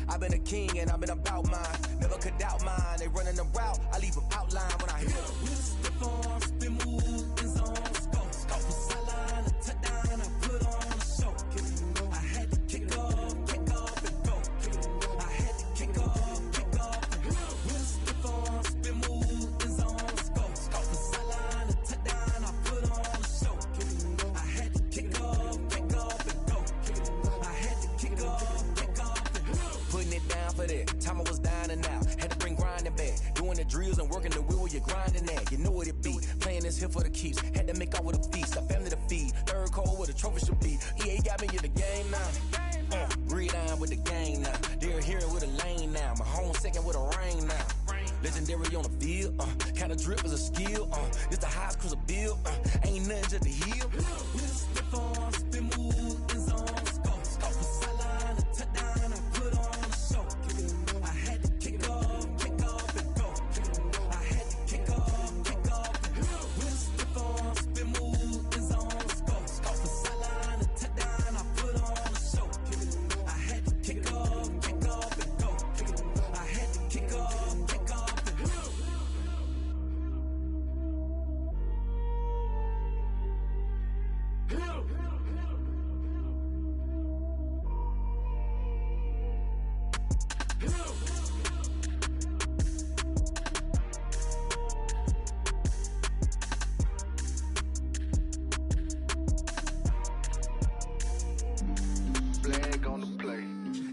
Speaker 10: I've been a king and I've been about mine, never could doubt mine. They running the route, I leave them outline when I hit them.
Speaker 9: With a stiff arm, spin move, in zone, go. Off the sideline, a touchdown, I put on a show. Kick it and go. I had to kick off and go. Kick it and go. I had to kick off and go. With a stiff arm, spin move, in zone, go. Off the sideline, a touchdown, I put on a show. Kick it and go. I had to kick off and go. Kick it and go. I had to kick off and go.
Speaker 10: Putting it down for that, time I was down and out, had to bring grinding back, doing the drills and working the wheel where you're grinding at, you know what it be, playing this here for the keeps, had to make out with a feast, a family to feed, third cold where the trophy should be, EA got me in the game now, read on with the game now, they're here with a lane now, my home second with a rain now, legendary on the field, kind of drip is a skill, this the highest cruiser bill, ain't nothing just to heal.
Speaker 9: With a stiff arm, spin move, in zone, go. Off the sideline, a touchdown, I put on a show. Kick it and go. I had to kick off and go. Kick it and go. I had to kick off and go. With a stiff arm, spin move, in zone, go. Off the sideline, a touchdown, I put on a show. Kick it and go. I had to kick off and go. Kick it and go. I had to kick off and go.
Speaker 11: flag on the play.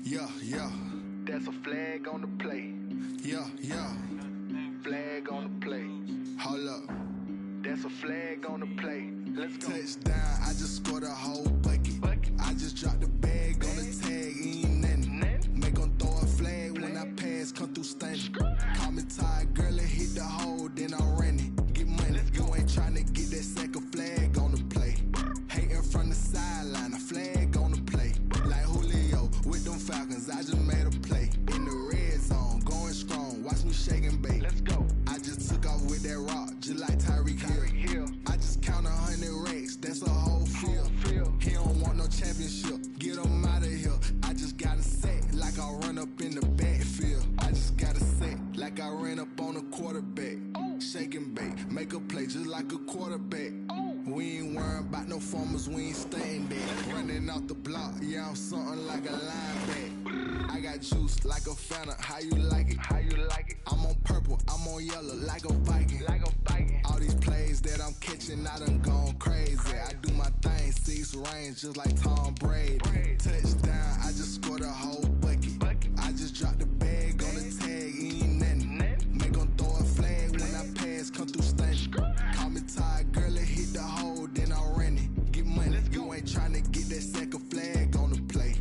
Speaker 11: Yeah, yeah. That's a flag on the play. Yeah, yeah. Flag on the play. Hold up. That's a flag on the play. Let's go. Touchdown, I just scored a whole bucket. I just dropped the bag on the tag, ain't nothing. Make them throw a flag when I pass, come through stunning. Call me tired, girl, and hit the hole, then I'm running. Get money, you ain't tryna get that second flag on the play. Hating from the sideline, a flag on the play. Like Julio with them Falcons, I just made a play. In the red zone, going strong, watch me shake and bake. Let's go. I just took off with that rock, just like Tyreek Hill. I just count 100 racks, that's a whole field. He don't want no championship, get him out of here. I just got a set, like I run up in the backfield. I just got a set, like I ran up on a quarterback. Shake and bake, make a play just like a quarterback. We ain't worrying about no formers, we ain't staying there. Running off the block, yeah, I'm something like a linebacker. I got juice like a Fanta, how you like it? How you like it? I'm on purple, I'm on yellow, like a Viking. Like a Viking. All these plays that I'm catching, I done gone crazy. I do my thing, 6 range, just like Tom Brady. Touchdown, I just scored a whole bucket. I just dropped the bag on the tag, ain't nothing. Make them throw a flag when I pass, come through stunning. Call me tired, girl, and hit the hole, then I'm running. Get money, you ain't tryna get that second flag on the play.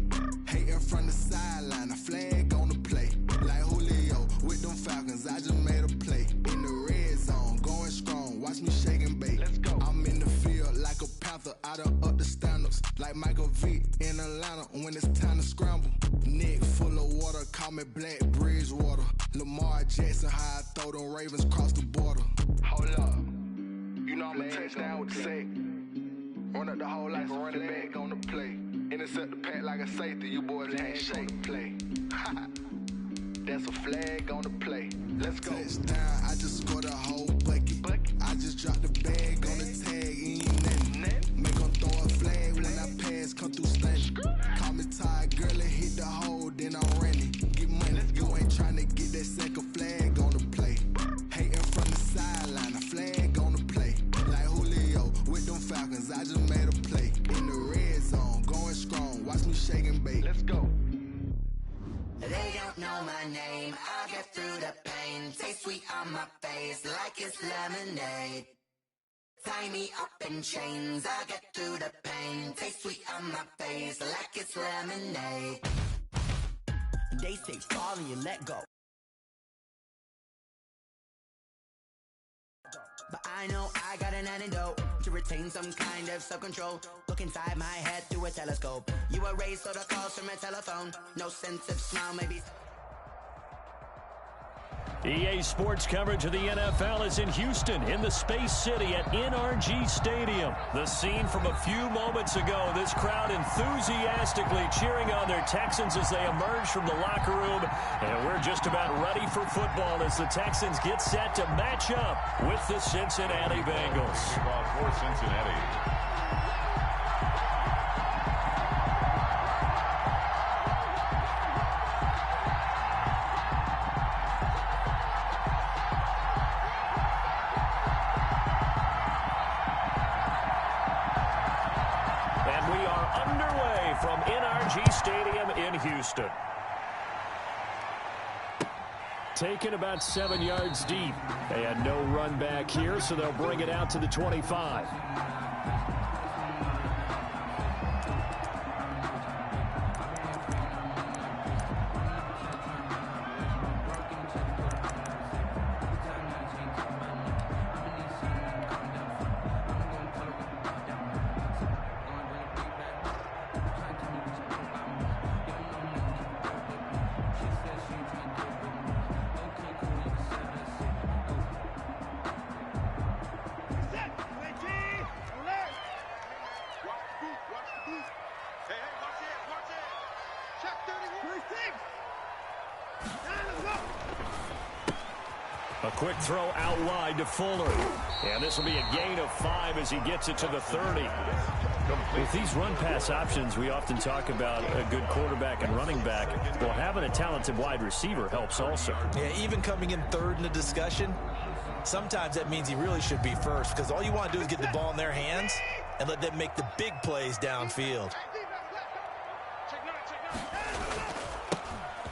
Speaker 11: Hating from the sideline, a flag on the play. Like Julio with them Falcons, I just made a play. In the red zone, going strong, watch me shake and bake. Let's go. I'm in the field like a Panther, I done up the standards. Like Michael Vick in Atlanta when it's time to scramble. Neck full of water, call me Black Bridgewater. Lamar Jackson, how I throw them Ravens cross the border. Hold up. You know I'm a touchdown with the sack. Run up the hole like a running back on the play. Intercept the pack like a safety, you boys ain't shake the play. That's a flag on the play. Let's go. Touchdown, I just scored a whole bucket. I just dropped the bag on the tag, ain't nothing. Make them throw a flag when I pass, come through stunning. Call me tired, girl, and hit the hole, then I'm running. Get money, you ain't tryna get that second flag on the play. Hating from the sideline, a flag on the play. Like Julio with them Falcons, I just made a play. In the red zone, going strong, watch me shake and bake. Let's go.
Speaker 12: They don't know my name, I get through the pain. Taste sweet on my face like it's lemonade. Tie me up in chains, I get through the pain. Taste sweet on my face like it's lemonade. They say fall and you let go, but I know I got an antidote to retain some kind of self-control. Look inside my head through a telescope. You erase all the calls from a telephone. No sense of smile, maybe.
Speaker 2: EA Sports coverage of the NFL is in Houston, in the Space City at NRG Stadium. The scene from a few moments ago, this crowd enthusiastically cheering on their Texans as they emerge from the locker room. And we're just about ready for football as the Texans get set to match up with the Cincinnati Bengals.
Speaker 3: Ball for Cincinnati.
Speaker 2: From NRG Stadium in Houston. Taken about 7 yards deep. They had no run back here, so they'll bring it out to the 25. A quick throw out wide to Fuller. And this will be a gain of 5 as he gets it to the 30. With these run-pass options, we often talk about a good quarterback and running back. Well, having a talented wide receiver helps also.
Speaker 4: Yeah, even coming in third in the discussion, sometimes that means he really should be first, because all you want to do is get the ball in their hands and let them make the big plays downfield.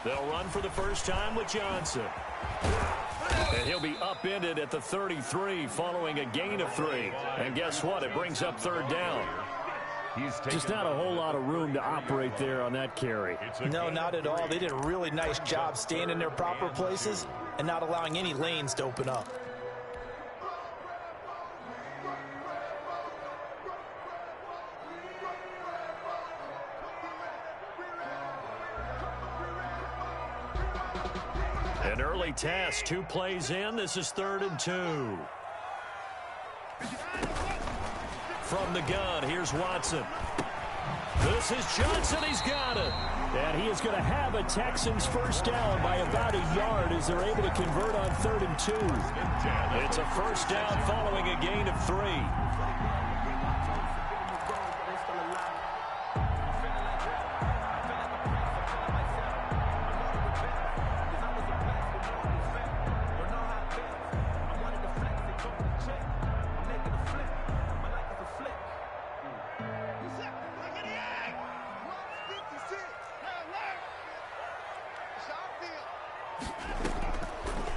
Speaker 2: They'll run for the first time with Johnson. And he'll be upended at the 33 following a gain of 3. And guess what? It brings up third down.
Speaker 6: Just not a whole lot of room to operate there on that carry.
Speaker 4: No, not at all. They did a really nice job staying in their proper places and not allowing any lanes to open up.
Speaker 2: An early test, 2 plays in. This is 3rd and 2. From the gun, here's Watson. This is Johnson. He's got it.
Speaker 6: And he is going to have a Texans first down by about a yard as they're able to convert on 3rd and 2.
Speaker 2: It's a first down following a gain of 3.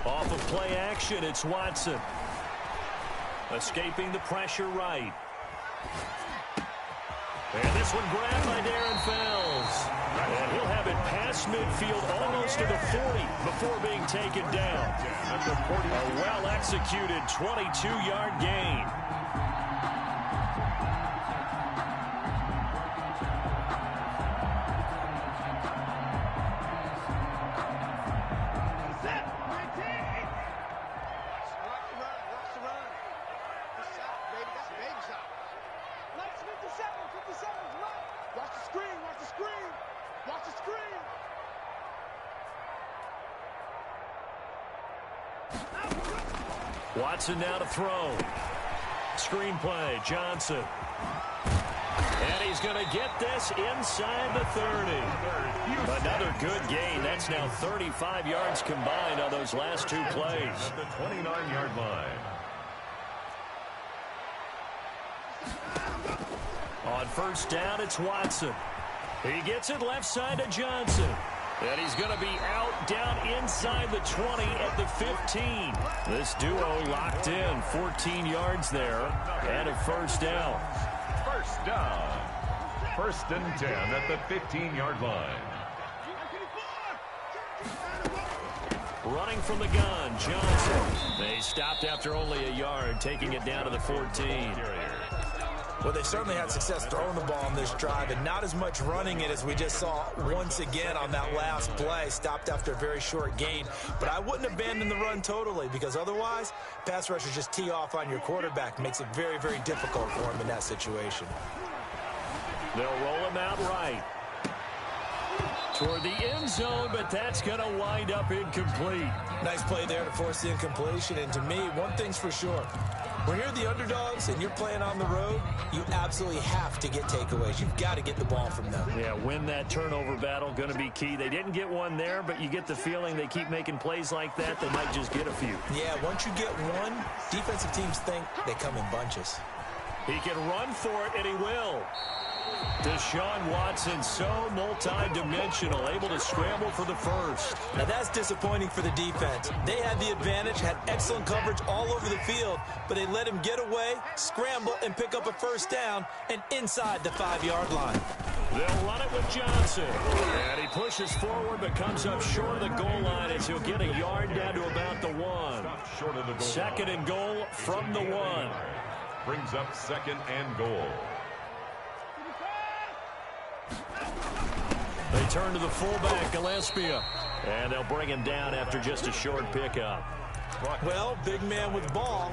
Speaker 2: Off of play action, it's Watson. Escaping the pressure right. And this one grabbed by Darren Fells. And he'll have it past midfield almost to the 40 before being taken down. A well-executed 22-yard gain. Watson now to throw. Screenplay, Johnson. And he's going to get this inside the 30. Another good gain. That's now 35 yards combined on those last 2 plays.
Speaker 3: At the 29-yard line.
Speaker 2: On first down, it's Watson. He gets it left side to Johnson. And he's going to be out down inside the 20 at the 15. This duo locked in 14 yards there and a first down.
Speaker 3: First down. 1st and 10 at the 15-yard line.
Speaker 2: Running from the gun, Johnson. They stopped after only a yard, taking it down to the 14.
Speaker 4: Well, they certainly had success throwing the ball on this drive and not as much running it as we just saw once again on that last play. Stopped after a very short gain. But I wouldn't abandon the run totally because otherwise, pass rushers just tee off on your quarterback. Makes it very, very difficult for him in that situation.
Speaker 2: They'll roll him out right. Toward the end zone, but that's going to wind up incomplete.
Speaker 4: Nice play there to force the incompletion. And to me, one thing's for sure. When you're the underdogs and you're playing on the road, you absolutely have to get takeaways. You've got to get the ball from them.
Speaker 2: Yeah, win that turnover battle, going to be key. They didn't get one there, but you get the feeling they keep making plays like that, they might just get a few.
Speaker 4: Yeah, once you get one, defensive teams think they come in bunches.
Speaker 2: He can run for it, and he will. Deshaun Watson, so multi-dimensional, able to scramble for the first.
Speaker 4: Now that's disappointing for the defense. They had the advantage, had excellent coverage all over the field, but they let him get away, scramble, and pick up a first down, and inside the 5-yard line.
Speaker 2: They'll run it with Johnson. And he pushes forward, but comes up short of the goal line as he'll get a yard down to about the 1.
Speaker 3: Short of the goal.
Speaker 2: 2nd and goal from the 1.
Speaker 3: Brings up 2nd and goal.
Speaker 2: They turn to the fullback, Gillespie. And they'll bring him down after just a short pickup.
Speaker 4: Well, big man with ball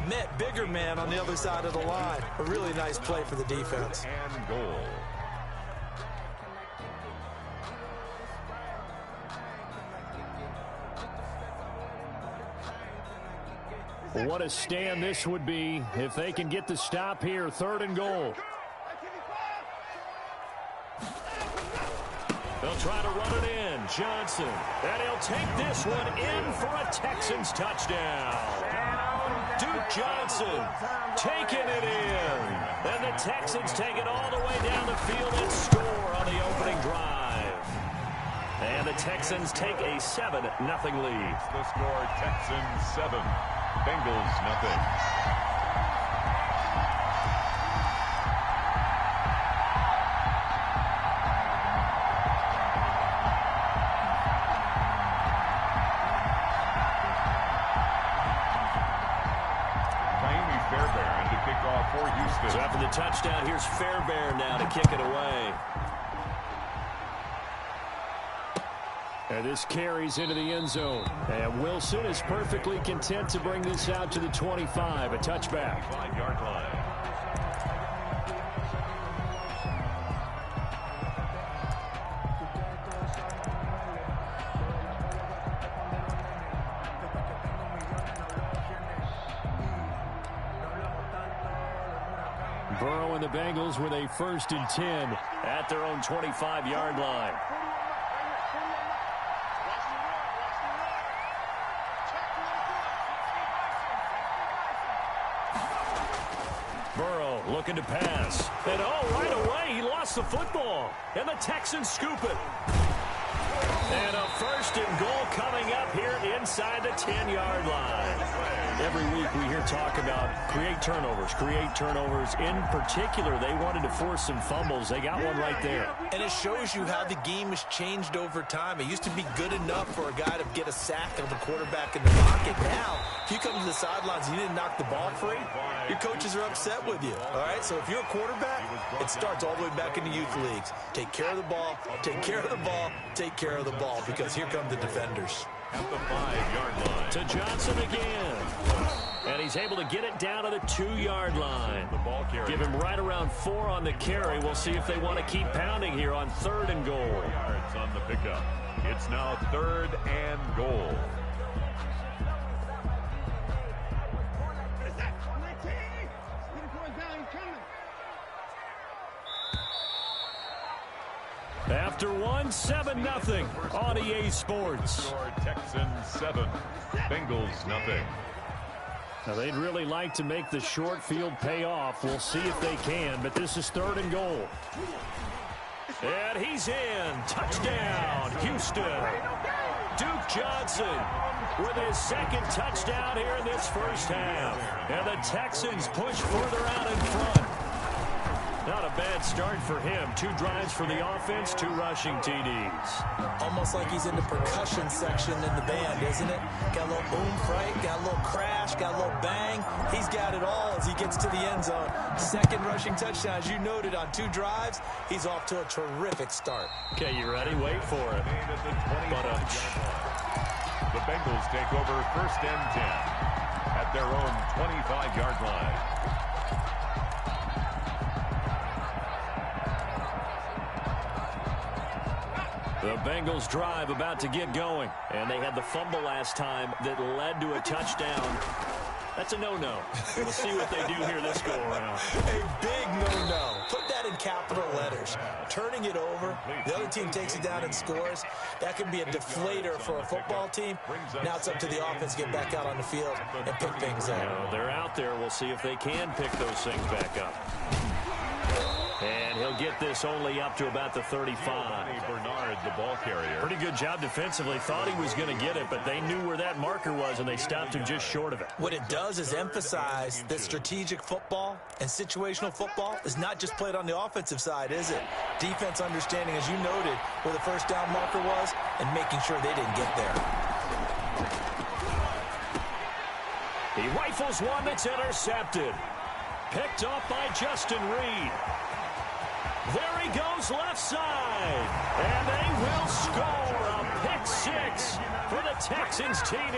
Speaker 4: met bigger man on the other side of the line. A really nice play for the defense.
Speaker 3: And goal.
Speaker 6: What a stand this would be if they can get the stop here. 3rd and goal.
Speaker 2: They'll try to run it in. Johnson. And he'll take this one in for a Texans touchdown. Duke Johnson taking it in. And the Texans take it all the way down the field and score on the opening drive. Texans take a 7-0 lead.
Speaker 3: The score, Texans 7, Bengals nothing.
Speaker 2: For Houston. So after the touchdown, here's Fairbairn now to kick it away.
Speaker 6: And this carries into the end zone. And Wilson is perfectly content to bring this out to the 25, a touchback.
Speaker 3: 5-yard line.
Speaker 6: Burrow and the Bengals with a 1st and 10
Speaker 2: at their own 25-yard line. Burrow looking to pass. And right away, he lost the football. And the Texans scoop it. And a 1st and goal coming up here inside the 10-yard line. Every week we hear talk about create turnovers. In particular, they wanted to force some fumbles. They got one right there.
Speaker 4: And it shows you how the game has changed over time. It used to be good enough for a guy to get a sack of the quarterback in the pocket. Now, if you come to the sidelines and you didn't knock the ball free, your coaches are upset with you. All right, so if you're a quarterback, it starts all the way back in the youth leagues. Take care of the ball, take care of the ball, take care of the ball, because here come the defenders.
Speaker 3: At the 5-yard line.
Speaker 2: To Johnson again. And he's able to get it down to the 2-yard line.
Speaker 3: The ball carrier.
Speaker 2: Give him right around 4 on the carry. We'll see if they want to keep pounding here on 3rd and goal.
Speaker 3: 4 yards on the pickup. It's now 3rd and goal.
Speaker 2: After one, 7-0 on EA Sports.
Speaker 3: Texans 7, Bengals nothing.
Speaker 6: Now they'd really like to make the short field pay off. We'll see if they can, but this is 3rd and goal.
Speaker 2: And he's in. Touchdown, Houston. Duke Johnson with his 2nd touchdown here in this first half. And the Texans push further out in front. Not a bad start for him. 2 drives for the offense, 2 rushing TDs.
Speaker 4: Almost like he's in the percussion section in the band, isn't it? Got a little oomph, right? Got a little crash, got a little bang. He's got it all as he gets to the end zone. 2nd rushing touchdown, as you noted, on 2 drives. He's off to a terrific start.
Speaker 2: Okay, you ready? Wait for it.
Speaker 3: The Bengals take over 1st and 10 at their own 25-yard line.
Speaker 2: The Bengals drive about to get going. And they had the fumble last time that led to a touchdown. That's a no-no. We'll see what they do here this go-around.
Speaker 4: A big no-no. Put that in capital letters. Turning it over, the other team takes it down and scores. That can be a deflator for a football team. Now it's up to the offense to get back out on the field and pick things up.
Speaker 2: They're out there. We'll see if they can pick those things back up. And he'll get this only up to about the 35.
Speaker 3: Bernard, the ball carrier.
Speaker 2: Pretty good job defensively. Thought he was going to get it, but they knew where that marker was, and they stopped him just short of it.
Speaker 4: What it does is emphasize that strategic football and situational football is not just played on the offensive side, is it? Defense understanding, as you noted, where the 1st down marker was and making sure they didn't get there.
Speaker 2: He rifles one that's intercepted. Picked off by Justin Reed. There he goes left side. And they will score a pick 6 for the Texans TD.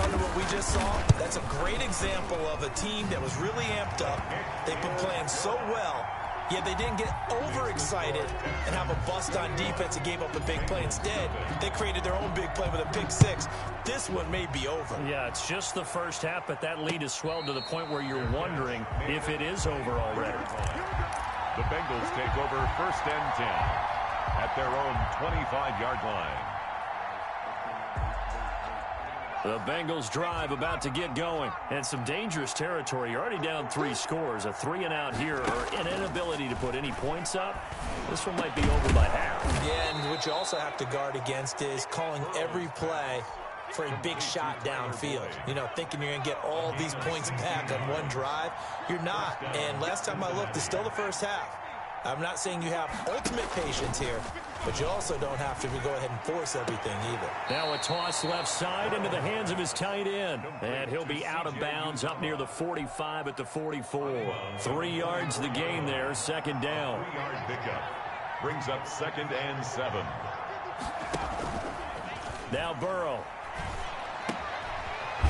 Speaker 4: Under what we just saw, that's a great example of a team that was really amped up. They've been playing so well, yet they didn't get overexcited and have a bust on defense and gave up a big play. Instead, they created their own big play with a pick 6. This one may be over.
Speaker 2: Yeah, it's just the first half, but that lead has swelled to the point where you're wondering if it is over already.
Speaker 3: The Bengals take over 1st and 10 at their own 25-yard line.
Speaker 2: The Bengals drive about to get going. And some dangerous territory. You're already down 3 scores. A 3-and-out here, or an inability to put any points up.
Speaker 5: this one might be over by half.
Speaker 4: Yeah, and what you also have to guard against is calling every play for a big shot downfield. You know, thinking you're going to get all these points back on one drive. You're not. And last time I looked, it's still the first half. I'm not saying you have ultimate patience here, but you also don't have to go ahead and force everything either.
Speaker 5: Now a toss left side into the hands of his tight end. And he'll be out of bounds up near the 45 at the 44. 3 yards the gain there, second down.
Speaker 3: 3-yard pickup. Brings up 2nd and 7.
Speaker 5: Now Burrow.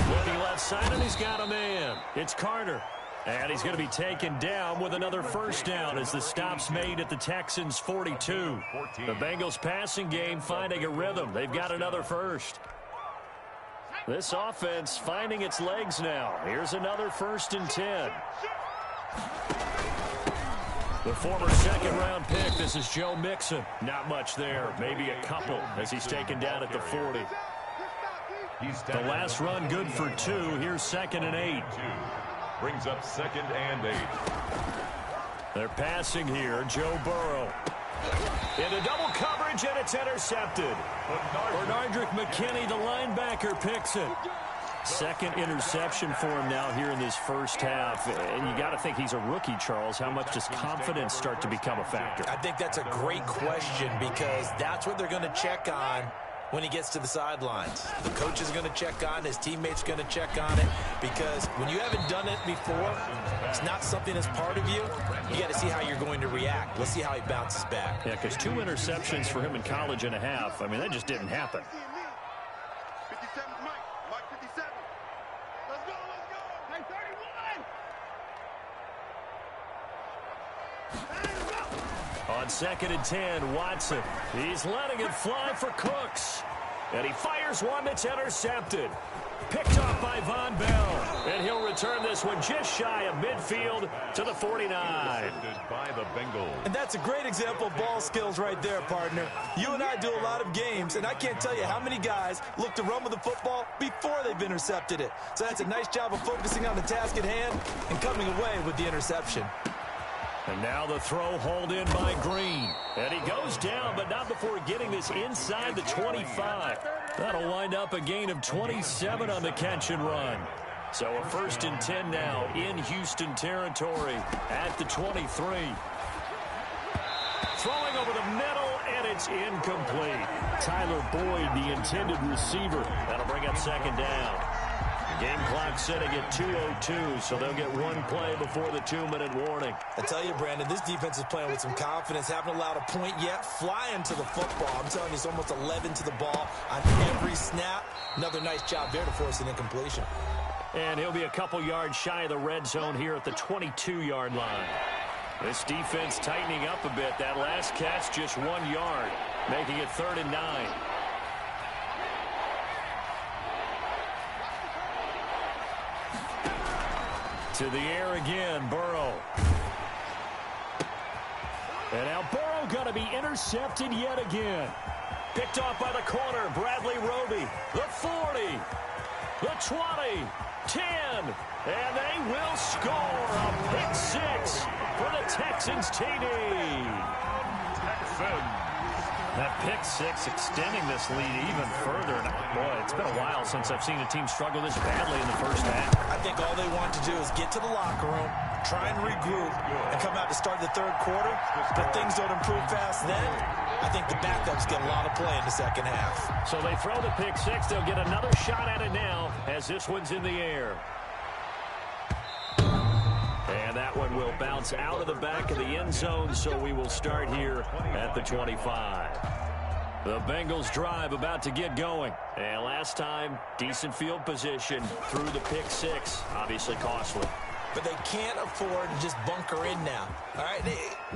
Speaker 5: Looking left side, and he's got a man. It's Carter. And he's going to be taken down with another first down as the stop's made at the Texans' 42. The Bengals passing game finding a rhythm. They've got another first. This offense finding its legs now. Here's another 1st and 10. The former second-round pick, this is Joe Mixon. Not much there, maybe a couple as he's taken down at the 40. The last run good for 2. Here's 2nd and 8.
Speaker 3: Brings up 2nd and 8.
Speaker 5: They're passing here. Joe Burrow. Into double coverage, and it's intercepted. Bernardrick McKinney, the linebacker, picks it. 2nd interception for him now here in this first half. And you got to think he's a rookie, Charles. How much does confidence start to become a factor?
Speaker 4: I think that's a great question because that's what they're going to check on when he gets to the sidelines. The coach is going to check on, his teammates are going to check on it, because when you haven't done it before, it's not something that's part of you. You got to see how you're going to react. Let's see how he bounces back.
Speaker 5: Yeah, because 2 interceptions for him in college and a half. I mean, that just didn't happen.
Speaker 1: 57, Mike 57. Let's go. Hey, 31.
Speaker 5: On 2nd and 10, Watson. He's letting it fly for Cooks. And he fires one that's intercepted. Picked off by Von Bell. And he'll return this one just shy of midfield to the 49.
Speaker 3: By the Bengals.
Speaker 4: And that's a great example of ball skills right there, partner. You and I do a lot of games, and I can't tell you how many guys look to run with the football before they've intercepted it. So that's a nice job of focusing on the task at hand and coming away with the interception.
Speaker 5: And now the throw hauled in by Green. And he goes down, but not before getting this inside the 25. That'll wind up a gain of 27 on the catch and run. So a 1st and 10 now in Houston territory at the 23. Throwing over the middle, and it's incomplete. Tyler Boyd, the intended receiver. That'll bring up 2nd down. Game clock sitting at 2:02, so they'll get 1 play before the 2-minute warning.
Speaker 4: I tell you, Brandon, this defense is playing with some confidence. Haven't allowed a point yet. Flying to the football. I'm telling you, it's almost 11 to the ball on every snap. Another nice job there to force an incompletion.
Speaker 5: And he'll be a couple yards shy of the red zone here at the 22-yard line. This defense tightening up a bit. That last catch just 1 yard, making it 3rd and 9. To the air again, Burrow. And now Burrow going to be intercepted yet again. Picked off by the corner, Bradley Roby. The 40, the 20, 10, and they will score a pick 6 for the Texans TD.
Speaker 3: Texans.
Speaker 5: That pick 6 extending this lead even further. And boy, it's been a while since I've seen a team struggle this badly in the first half.
Speaker 4: I think all they want to do is get to the locker room, try and regroup, and come out to start the 3rd quarter. But things don't improve fast then. I think the backups get a lot of play in the 2nd half.
Speaker 5: So they throw the pick 6. They'll get another shot at it now as this one's in the air. And that one will bounce out of the back of the end zone, so we will start here at the 25. The Bengals drive about to get going. And last time, decent field position through the pick 6. Obviously costly.
Speaker 4: But they can't afford to just bunker in now. All right,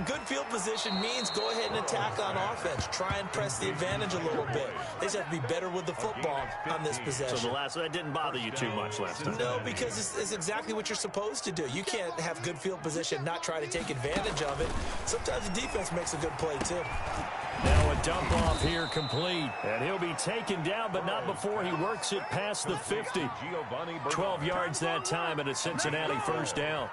Speaker 4: good field position means go ahead and attack on offense. Try and press the advantage a little bit. They just have to be better with the football on this possession.
Speaker 5: So that didn't bother you too much last time?
Speaker 4: No, because it's exactly what you're supposed to do. You can't have good field position, not try to take advantage of it. Sometimes the defense makes a good play, too.
Speaker 5: Now a dump off here complete. And he'll be taken down, but not before he works it past the 50. 12 yards that time, and a Cincinnati first down.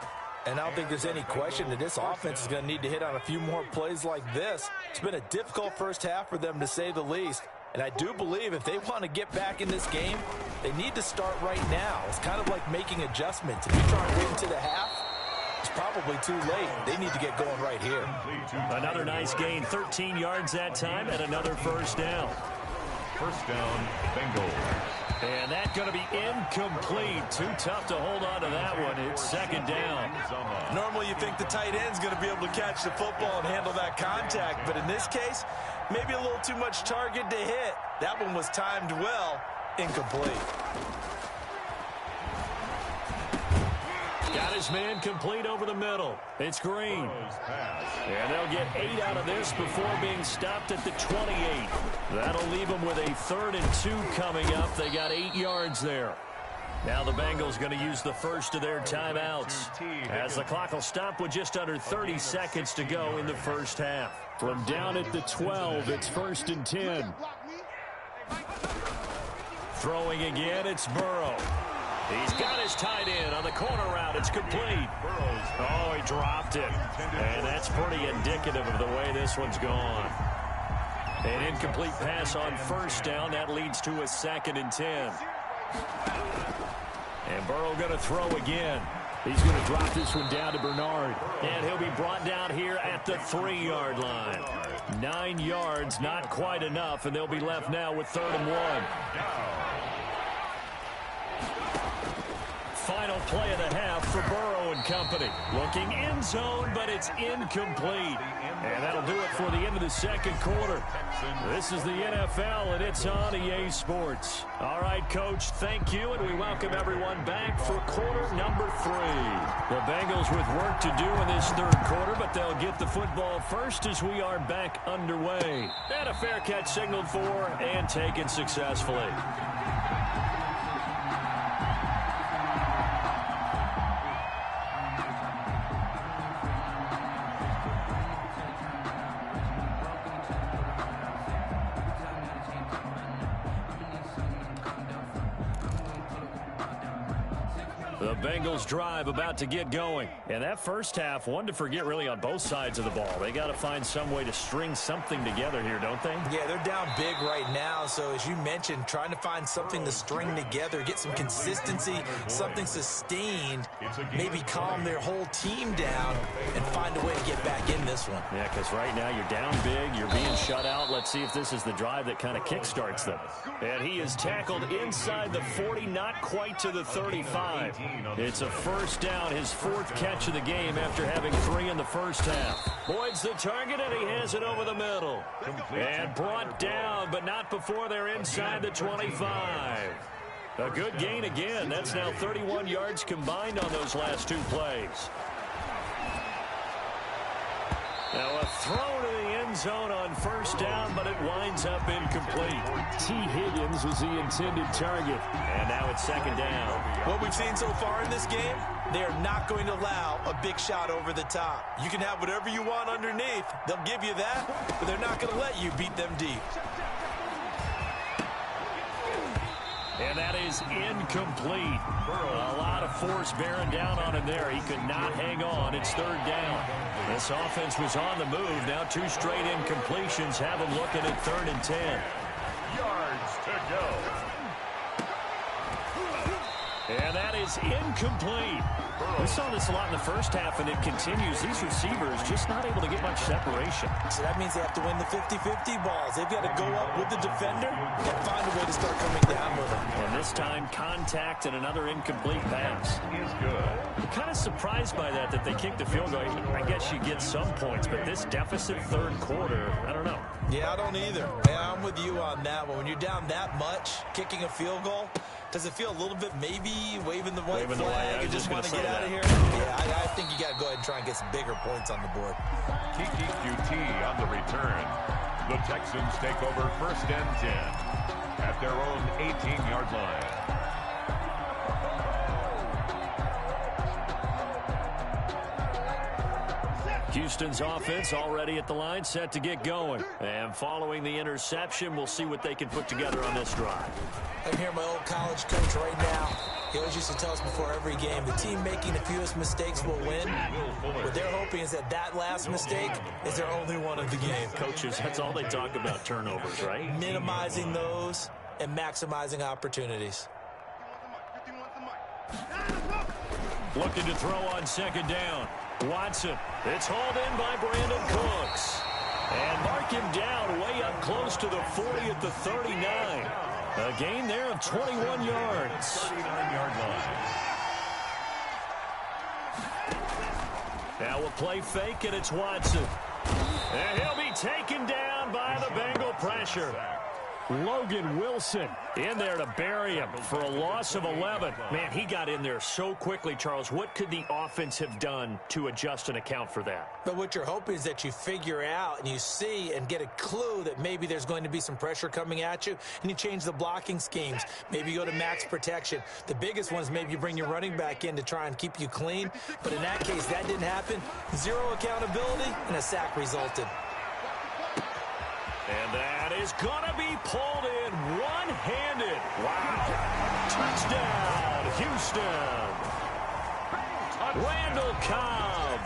Speaker 4: And I don't think there's any question that this offense is going to need to hit on a few more plays like this. It's been a difficult first half for them, to say the least. And I do believe if they want to get back in this game, they need to start right now. It's kind of like making adjustments. If you try and wait into the half, it's probably too late. They need to get going right here.
Speaker 2: Another nice gain, 13 yards that time, and another first down.
Speaker 3: First down, Bengals.
Speaker 2: And that's going to be incomplete. Too tough to hold on to that one. It's second down.
Speaker 4: Normally you think the tight end's going to be able to catch the football and handle that contact, but in this case, maybe a little too much target to hit. That one was timed well. Incomplete.
Speaker 2: Got his man complete over the middle. It's Green. And they'll get 8 out of this before being stopped at the 28. That'll leave them with a 3rd and 2 coming up. They got 8 yards there. Now the Bengals going to use the first of their timeouts, as the clock will stop with just under 30 seconds to go in the first half.
Speaker 6: From down at the 12, it's 1st and 10.
Speaker 2: Throwing again, it's Burrow. He's got his tight end on the corner route. It's complete. Oh, he dropped it. And that's pretty indicative of the way this one's gone. An incomplete pass on first down. That leads to a 2nd and 10. And Burrow going to throw again.
Speaker 6: He's going to drop this one down to Bernard.
Speaker 2: And he'll be brought down here at the 3-yard line. 9 yards, not quite enough, and they'll be left now with 3rd and 1. Final play of the half for Burrow and company. Looking end zone, but it's incomplete. And that'll do it for the end of the second quarter. This is the NFL, and it's on EA Sports. All right, Coach, thank you, and we welcome everyone back for quarter number 3. The Bengals with work to do in this third quarter, but they'll get the football first as we are back underway. And a fair catch signaled for and taken successfully. The Bengals drive about to get going. And that first half, one to forget really on both sides of the ball. They got to find some way to string something together here, don't they?
Speaker 4: Yeah, they're down big right now. So as you mentioned, trying to find something to string together, get some consistency, something sustained, maybe calm their whole team down and find a way to get back in this one.
Speaker 2: Yeah, because right now you're down big, you're being shut out. Let's see if this is the drive that kind of kickstarts them. And he is tackled inside the 40, not quite to the 35. It's a first down, his 4th catch of the game after having 3 in the first half. Boyd's the target, and he has it over the middle. And brought down, but not before they're inside the 25. A good gain again. That's now 31 yards combined on those last 2 plays. Now a throw to the end zone on first down, but it winds up incomplete.
Speaker 6: T. Higgins was the intended target.
Speaker 2: And now it's 2nd down.
Speaker 4: What we've seen so far in this game, they are not going to allow a big shot over the top. You can have whatever you want underneath. They'll give you that, but they're not going to let you beat them deep.
Speaker 2: And that is incomplete. A lot of force bearing down on him there. He could not hang on. It's 3rd down. This offense was on the move. Now 2 straight incompletions have him looking at 3rd and 10.
Speaker 3: Yards to go.
Speaker 2: And that is incomplete. We saw this a lot in the first half, and it continues. These receivers just not able to get much separation.
Speaker 4: So that means they have to win the 50-50 balls. They've got to go up with the defender and find a way to start coming down with them.
Speaker 2: And this time, contact and another incomplete pass.
Speaker 3: Is good.
Speaker 2: I'm kind of surprised by that they kicked the field goal. I guess you get some points, but this deficit third quarter, I don't know.
Speaker 4: Yeah, I don't either. Yeah, I'm with you on that one. When you're down that much, kicking a field goal, does it feel a little bit maybe waving the white flag and just want to get out of here? Yeah, I think you got to go ahead and try and get some bigger points on the board.
Speaker 3: Kiki QT on the return. The Texans take over 1st and 10 at their own 18-yard line.
Speaker 2: Houston's offense already at the line, set to get going. And following the interception, we'll see what they can put together on this drive.
Speaker 4: I'm here, my old college coach right now. He always used to tell us before every game, the team making the fewest mistakes will win. What they're hoping is that that last mistake is their only one of the game.
Speaker 2: Coaches, that's all they talk about, turnovers, right?
Speaker 4: Minimizing those and maximizing opportunities.
Speaker 2: Looking to throw on second down. Watson. It's hauled in by Brandon Cooks. And mark him down way up close to the 40 at the 39. A gain there of 21 yards.
Speaker 3: 39-yard line.
Speaker 2: Now we'll play fake, and it's Watson. And he'll be taken down by the Bengal pressure.
Speaker 6: Logan Wilson
Speaker 2: in there to bury him for a loss of 11. Man, he got in there so quickly, Charles. What could the offense have done to adjust and account for that?
Speaker 4: But what you're hoping is that you figure out and you see and get a clue that maybe there's going to be some pressure coming at you, and you change the blocking schemes. Maybe you go to max protection. The biggest one is maybe you bring your running back in to try and keep you clean. But in that case, that didn't happen. Zero accountability, and a sack resulted.
Speaker 2: And that is going to be pulled in one-handed. Wow. Touchdown, Houston. Randall Cobb,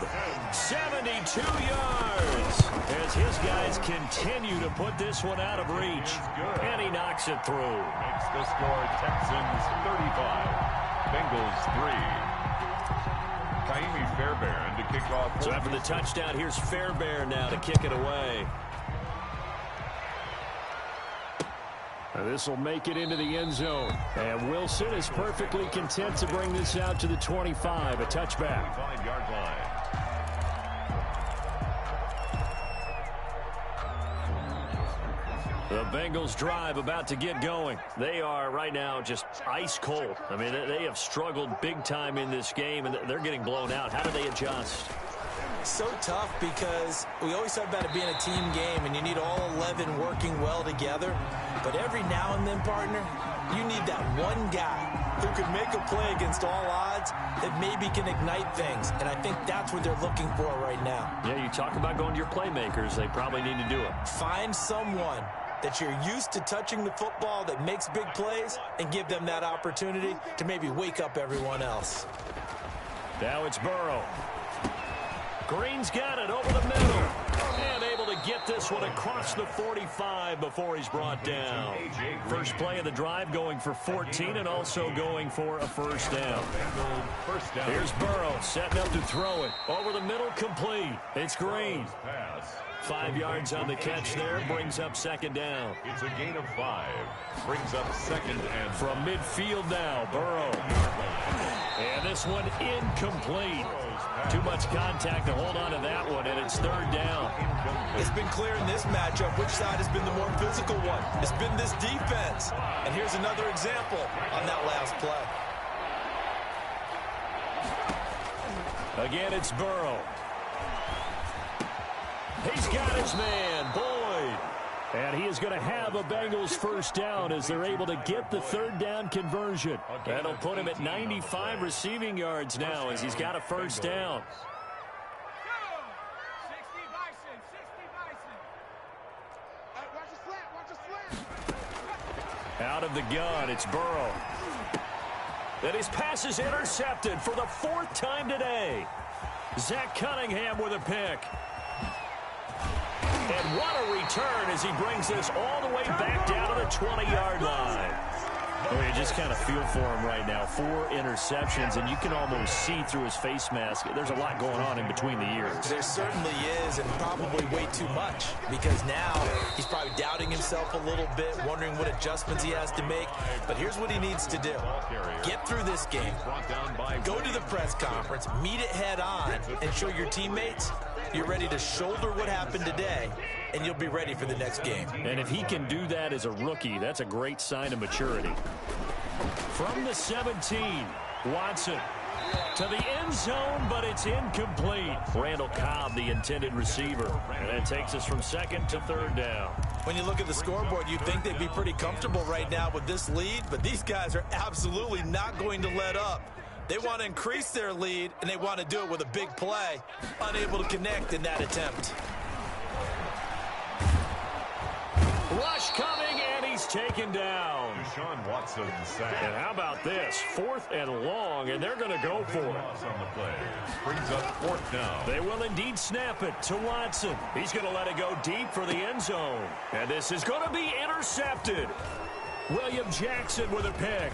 Speaker 2: 72 yards. As his guys continue to put this one out of reach. And he knocks it through.
Speaker 3: Makes the score Texans 35, Bengals 3. Kaimi Fairbairn to kick off.
Speaker 2: So after the touchdown, here's Fairbairn now to kick it away.
Speaker 6: This will make it into the end zone. And Wilson is perfectly content to bring this out to the 25, a touchback.
Speaker 3: 25-yard line.
Speaker 2: The Bengals drive about to get going. They are right now just ice cold. I mean, they have struggled big time in this game, and they're getting blown out. How do they adjust?
Speaker 4: So tough because we always talk about it being a team game and you need all 11 working well together. But every now and then, partner, you need that one guy who can make a play against all odds that maybe can ignite things. And I think that's what they're looking for right now.
Speaker 2: Yeah, you talk about going to your playmakers. They probably need to do it.
Speaker 4: Find someone that you're used to touching the football that makes big plays and give them that opportunity to maybe wake up everyone else.
Speaker 2: Now it's Burrow. Green's got it over the middle. And able to get this one across the 45 before he's brought down. First play of the drive going for 14 and also going for a first down. Here's Burrow setting up to throw it. Over the middle, complete. It's Green. 5 yards on the catch there. Brings up second down.
Speaker 3: It's a gain of 5. Brings up second and
Speaker 2: from midfield now, Burrow. And this one incomplete. Too much contact to hold on to that one, and it's third down.
Speaker 4: It's been clear in this matchup which side has been the more physical one. It's been this defense. And here's another example on that last play.
Speaker 2: Again, it's Burrow. He's got his man, Boyd.
Speaker 6: And he is going to have a Bengals first down as they're able to get the third down conversion.
Speaker 2: That'll put him at 95 receiving yards now as he's got a first down. Out of the gun, it's Burrow. And his pass is intercepted for the 4th time today. Zach Cunningham with a pick. And what a return as he brings this all the way back down to the 20-yard line. Well, you just kind of feel for him right now. 4 interceptions, and you can almost see through his face mask. There's a lot going on in between the ears.
Speaker 4: There certainly is, and probably way too much, because now he's probably doubting himself a little bit, wondering what adjustments he has to make. But here's what he needs to do. Get through this game. Go to the press conference, meet it head on, and show your teammates you're ready to shoulder what happened today, and you'll be ready for the next game.
Speaker 2: And if he can do that as a rookie, that's a great sign of maturity. From the 17, Watson to the end zone, but it's incomplete. Randall Cobb, the intended receiver. And that takes us from second to third down.
Speaker 4: When you look at the scoreboard, you'd think they'd be pretty comfortable right now with this lead, but these guys are absolutely not going to let up. They want to increase their lead, and they want to do it with a big play. Unable to connect in that attempt.
Speaker 2: Rush coming, and he's taken down.
Speaker 3: Deshaun Watson sack.
Speaker 2: And how about this? 4th and long, and they're going to go for it.
Speaker 3: On the play. Brings up 4th down.
Speaker 2: They will indeed snap it to Watson. He's going to let it go deep for the end zone. And this is going to be intercepted. William Jackson with a pick.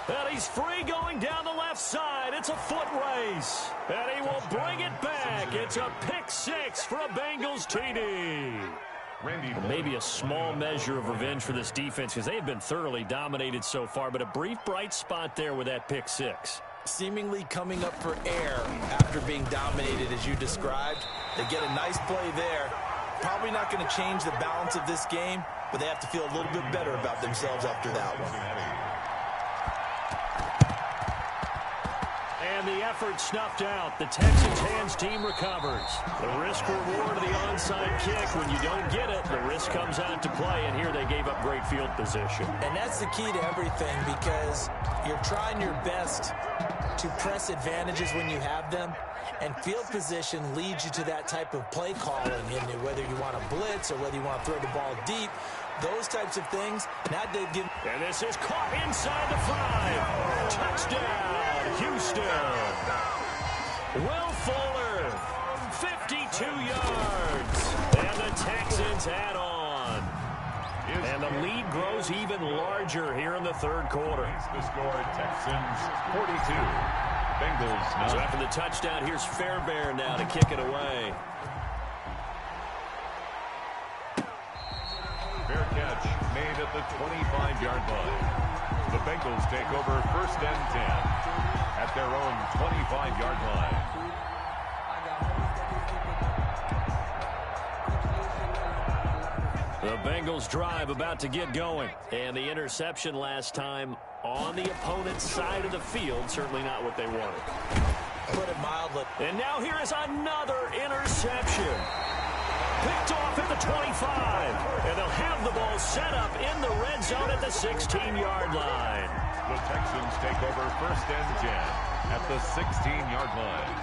Speaker 2: And he's free going down the left side. It's a foot race. And he will bring it back. It's a pick 6 for a Bengals TD. Maybe a small measure of revenge for this defense because they have been thoroughly dominated so far, but a brief bright spot there with that pick 6.
Speaker 4: Seemingly coming up for air after being dominated as you described. They get a nice play there. Probably not going to change the balance of this game, but they have to feel a little bit better about themselves after that one.
Speaker 2: And the effort snuffed out. The Texans hands team recovers. The risk reward of the onside kick. When you don't get it, the risk comes out to play, and here they gave up great field position.
Speaker 4: And that's the key to everything because you're trying your best to press advantages when you have them, and field position leads you to that type of play calling, and whether you want to blitz or whether you want to throw the ball deep, those types of things. Now they give.
Speaker 2: And this is caught inside the 5. Touchdown, Houston. Will Fuller, 52 yards. And the Texans add on. And the lead grows even larger here in the third quarter.
Speaker 3: The score, Texans 42. Bengals 9.
Speaker 2: So after the touchdown, here's Fairbairn now to kick it away.
Speaker 3: Fair catch made at the 25-yard line. The Bengals take over 1st and 10 at their own 25-yard line.
Speaker 2: The Bengals drive about to get going. And the interception last time on the opponent's side of the field, certainly not what they wanted.
Speaker 4: Put it mildly.
Speaker 2: And now here is another interception. Picked off at the 25. And they'll have the ball set up in the red zone at the 16-yard line.
Speaker 3: The Texans take over 1st and 10 at the 16-yard line.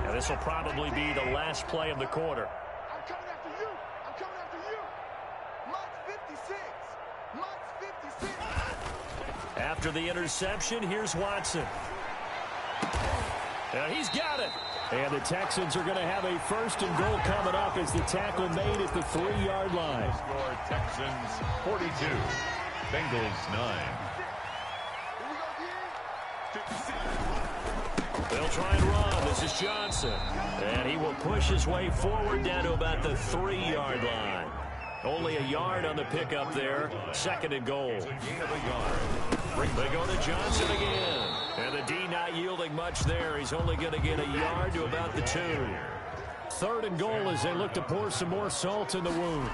Speaker 2: And this will probably be the last play of the quarter.
Speaker 1: I'm coming after you. I'm coming after you. Mark 56. Mark 56.
Speaker 2: After the interception, here's Watson. And he's got it.
Speaker 6: And the Texans are going to have a 1st and goal coming up as the tackle made at the 3-yard line.
Speaker 3: Score Texans 42, Bengals 9.
Speaker 2: They'll try and run. This is Johnson. And he will push his way forward down to about the 3-yard line. Only a yard on the pickup there. 2nd and goal. They go to Johnson again. And the D not yielding much there. He's only going to get a yard to about the 2.
Speaker 6: 3rd and goal as they look to pour some more salt in the wound.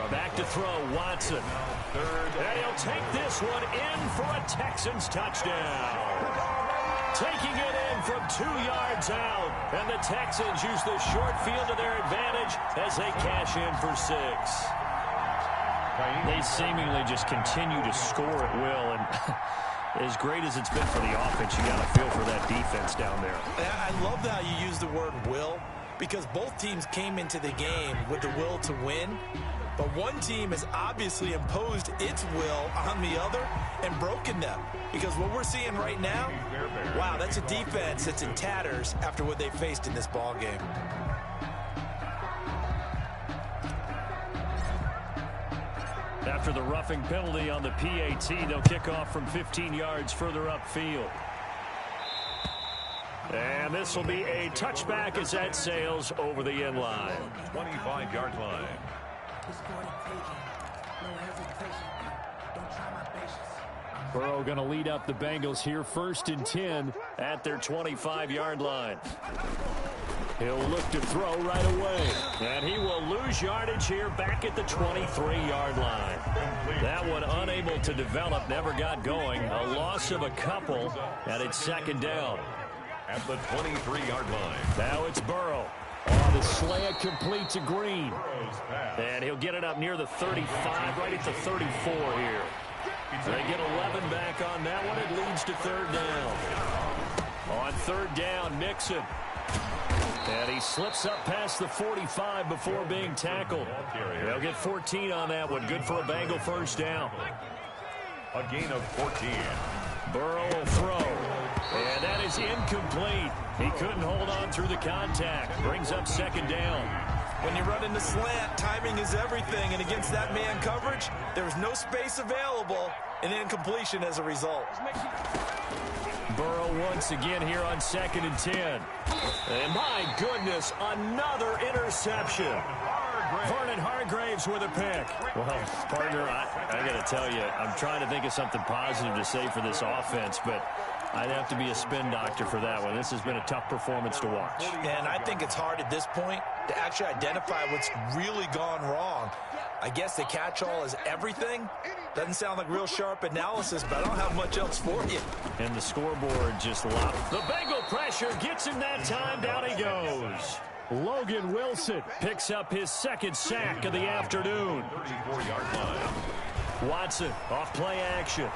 Speaker 2: Back to throw, Watson. And he'll take this one in for a Texans touchdown. Taking it in from 2 yards out. And the Texans use the short field to their advantage as they cash in for 6. They seemingly just continue to score at will. And as great as it's been for the offense, you got to feel for that defense down there.
Speaker 4: I love how you use the word will, because both teams came into the game with the will to win. But one team has obviously imposed its will on the other and broken them. Because what we're seeing right now, wow, that's a defense that's in tatters after what they faced in this ball game.
Speaker 2: After the roughing penalty on the PAT, they'll kick off from 15 yards further upfield. And this will be a touchback as that sails over the end line.
Speaker 3: 25-yard line.
Speaker 6: Burrow going to lead up the Bengals here, 1st and 10
Speaker 2: at their 25-yard line.
Speaker 6: He'll look to throw right away.
Speaker 2: And he will lose yardage here back at the 23-yard line. That one unable to develop, never got going. A loss of a couple, and it's 2nd down.
Speaker 3: At the 23-yard line.
Speaker 2: Now it's Burrow. On the slant, complete to Green. And he'll get it up near the 35, right at the 34 here. They get 11 back on that one. It leads to third down. On third down, Mixon. And he slips up past the 45 before being tackled. They'll get 14 on that one. Good for a Bengal first down.
Speaker 3: A gain of 14.
Speaker 2: Burrow will throw. And that is incomplete. He couldn't hold on through the contact. Brings up second down.
Speaker 4: When you run into slant, timing is everything. And against that man coverage, there's no space available. An incompletion as a result.
Speaker 2: Burrow once again here on 2nd and 10. And my goodness, another interception. Vernon Hargraves with a pick. Well, partner, I got to tell you, I'm trying to think of something positive to say for this offense, but I'd have to be a spin doctor for that one. This has been a tough performance to watch.
Speaker 4: And I think it's hard at this point to actually identify what's really gone wrong. I guess the catch-all is everything. Doesn't sound like real sharp analysis, but I don't have much else for you.
Speaker 2: And the scoreboard just locked. The Bengal pressure gets him that time. Down he goes. Logan Wilson picks up his second sack of the afternoon.
Speaker 3: 34-yard line.
Speaker 2: Watson off play action.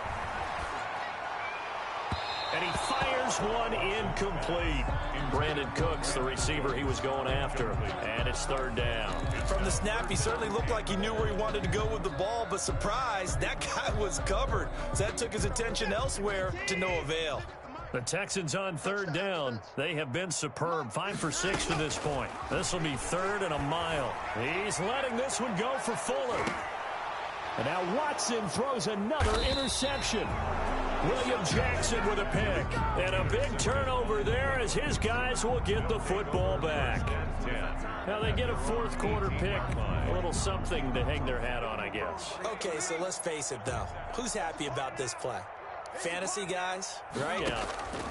Speaker 2: And he fires one incomplete. Brandon Cooks, the receiver he was going after. And it's third down.
Speaker 4: From the snap, he certainly looked like he knew where he wanted to go with the ball, but surprise, that guy was covered. So that took his attention elsewhere to no avail.
Speaker 2: The Texans on third down. They have been superb. 5 for 6 to this point. This will be third and a mile. He's letting this one go for Fuller. And now Watson throws another interception. William Jackson with a pick. And a big turnover there as his guys will get the football back. Now they get a fourth quarter pick. A little something to hang their hat on, I guess.
Speaker 4: Okay, so let's face it, though. Who's happy about this play? Fantasy guys, right?
Speaker 2: Yeah.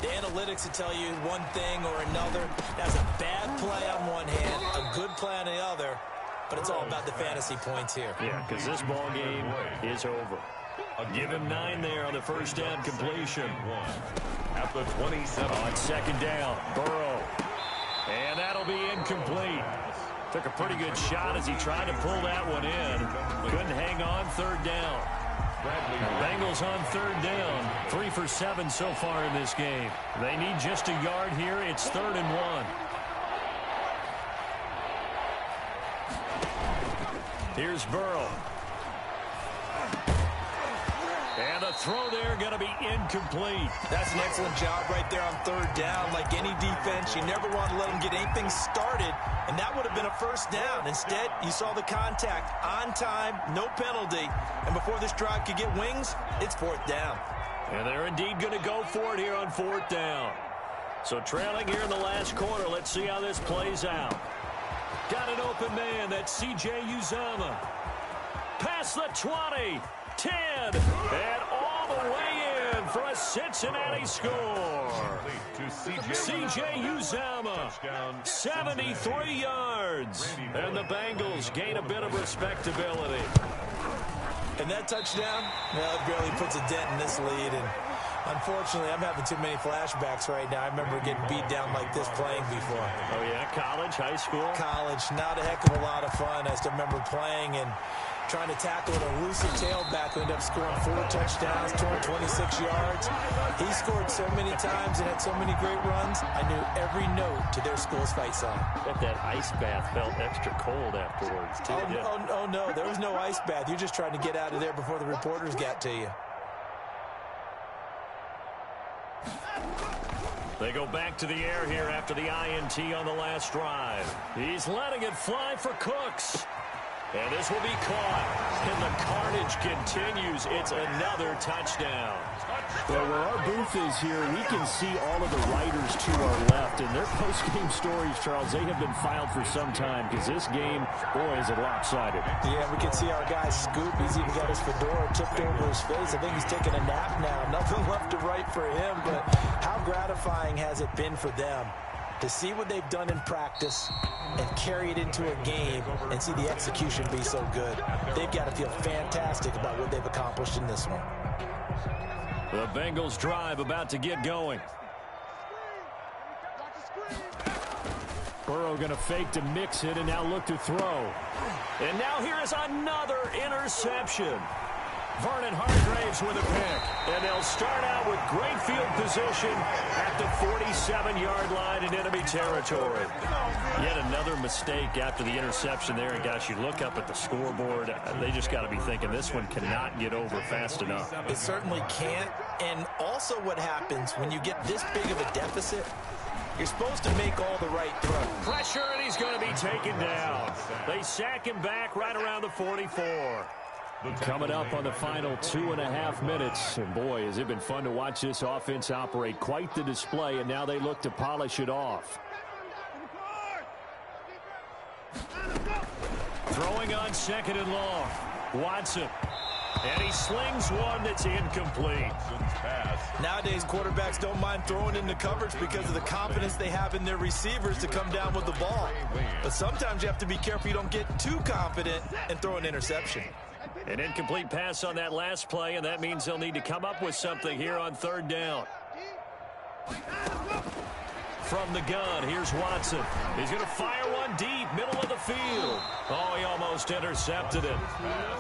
Speaker 4: The analytics will tell you one thing or another. That's a bad play on one hand, a good play on the other. But it's all about the fantasy points here.
Speaker 2: Yeah, because this ball game is over. Give him 9 there on the first down completion.
Speaker 3: At the 27.
Speaker 2: On second down, Burrow. And that'll be incomplete. Took a pretty good shot as he tried to pull that one in. Couldn't hang on third down. Bengals on third down. 3 for 7 so far in this game. They need just a yard here. It's 3rd and 1. Here's Burrow. And the throw there going to be incomplete.
Speaker 4: That's an excellent job right there on third down. Like any defense, you never want to let them get anything started, and that would have been a first down. Instead, you saw the contact on time, no penalty, and before this drive could get wings, it's 4th down.
Speaker 2: And they're indeed going to go for it here on 4th down. So trailing here in the last quarter, let's see how this plays out. Got an open man, that's C.J. Uzomah. Past the 20. 10, and all the way in for a Cincinnati score. C.J. Uzomah, 73 yards, and the Bengals gain a bit of respectability.
Speaker 4: And that touchdown, well, it barely puts a dent in this lead, and unfortunately, I'm having too many flashbacks right now. I remember getting beat down like this playing before.
Speaker 2: Oh, yeah? College, high school?
Speaker 4: College, not a heck of a lot of fun. I still remember playing and trying to tackle an elusive tailback who ended up scoring 4 touchdowns, 226 yards. He scored so many times and had so many great runs, I knew every note to their school's fight song.
Speaker 2: Bet that ice bath felt extra cold afterwards, too.
Speaker 4: Oh, no, there was no ice bath. You're just trying to get out of there before the reporters got to you.
Speaker 2: They go back to the air here after the INT on the last drive. He's letting it fly for Cooks. And this will be caught. And the carnage continues. It's another touchdown.
Speaker 6: Well, where our booth is here, we can see all of the writers to our left. And their post-game stories, Charles, they have been filed for some time because this game, boy, is it lopsided.
Speaker 4: Yeah, we can see our guy Scoop. He's even got his fedora tipped over his face. I think he's taking a nap now. Nothing left to write for him, but how gratifying has it been for them to see what they've done in practice and carry it into a game and see the execution be so good. They've got to feel fantastic about what they've accomplished in this one.
Speaker 2: The Bengals drive about to get going.
Speaker 6: Burrow going to fake to mix it and now look to throw.
Speaker 2: And now here is another interception. Vernon Hargraves with a pick. And they'll start out with great field position at the 47-yard line in enemy territory.
Speaker 6: Yet another mistake after the interception there. And, gosh, you look up at the scoreboard. They just got to be thinking this one cannot get over fast enough.
Speaker 4: It certainly can't. And also what happens when you get this big of a deficit, you're supposed to make all the right throws.
Speaker 2: Pressure, and he's going to be taken down. They sack him back right around the 44.
Speaker 6: Coming up on the final 2.5 minutes. And, boy, has it been fun to watch this offense operate. Quite the display, and now they look to polish it off.
Speaker 2: Throwing on 2nd and long. Watson. And he slings one that's incomplete.
Speaker 4: Nowadays, quarterbacks don't mind throwing into coverage because of the confidence they have in their receivers to come down with the ball. But sometimes you have to be careful you don't get too confident and throw an interception.
Speaker 2: An incomplete pass on that last play, and that means they'll need to come up with something here on 3rd down. From the gun, here's Watson. He's going to fire one deep, middle of the field. Oh, he almost intercepted it.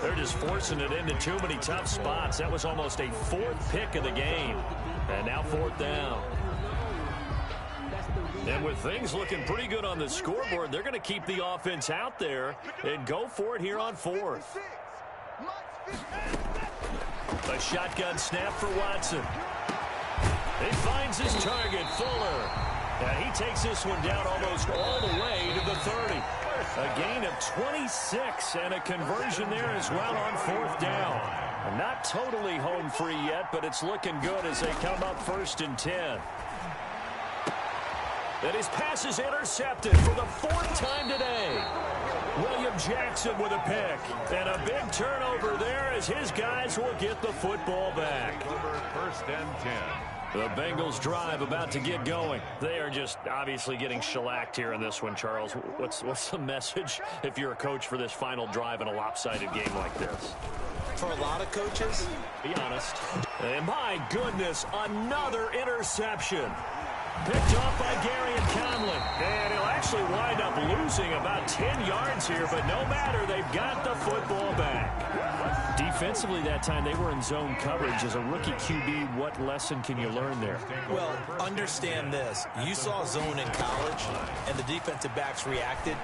Speaker 2: They're just forcing it into too many tough spots. That was almost a 4th pick of the game. And now 4th down. And with things looking pretty good on the scoreboard, they're going to keep the offense out there and go for it here on 4th. A shotgun snap for Watson. He finds his target, Fuller. And he takes this one down almost all the way to the 30. A gain of 26 and a conversion there as well on 4th down. Not totally home free yet, but it's looking good as they come up 1st and 10. And his pass is intercepted for the 4th time today. William Jackson with a pick. And a big turnover there as his guys will get the football back.
Speaker 3: 1st and 10.
Speaker 2: The Bengals drive about to get going. They are just obviously getting shellacked here in this one, Charles. What's the message if you're a coach for this final drive in a lopsided game like this?
Speaker 4: For a lot of coaches,
Speaker 2: be honest. And my goodness, another interception. Picked off by Gary and Conlon. And he'll actually wind up losing about 10 yards here, but no matter, they've got the football back.
Speaker 6: Defensively that time, they were in zone coverage. As a rookie QB, what lesson can you learn there?
Speaker 4: Well, understand this. You saw zone in college, and the defensive backs reacted,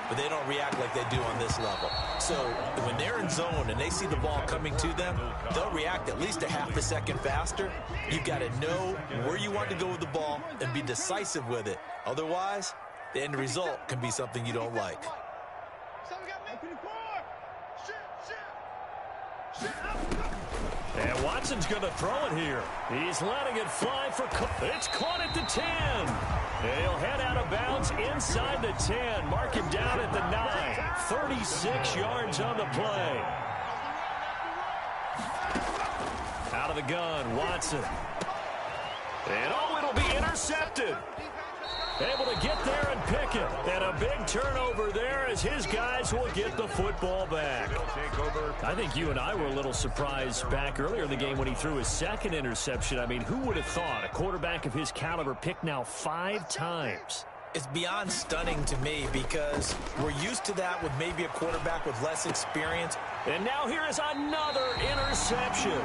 Speaker 4: but they don't react like they do on this level. So when they're in zone and they see the ball coming to them, they'll react at least a half a second faster. You've got to know where you want to go with the ball and be decisive with it. Otherwise, the end result can be something you don't like.
Speaker 2: And Watson's going to throw it here. He's letting it fly for... It's caught at the 10. And he'll head out of bounds inside the 10. Mark him down at the 9. 36 yards on the play. Out of the gun, Watson. And oh, it'll be intercepted. Able to get there and pick it. And a big turnover there as his guys will get the football back.
Speaker 6: I think you and I were a little surprised back earlier in the game when he threw his 2nd interception. I mean, who would have thought a quarterback of his caliber picked now 5 times?
Speaker 4: It's beyond stunning to me because we're used to that with maybe a quarterback with less experience.
Speaker 2: And now here is another interception.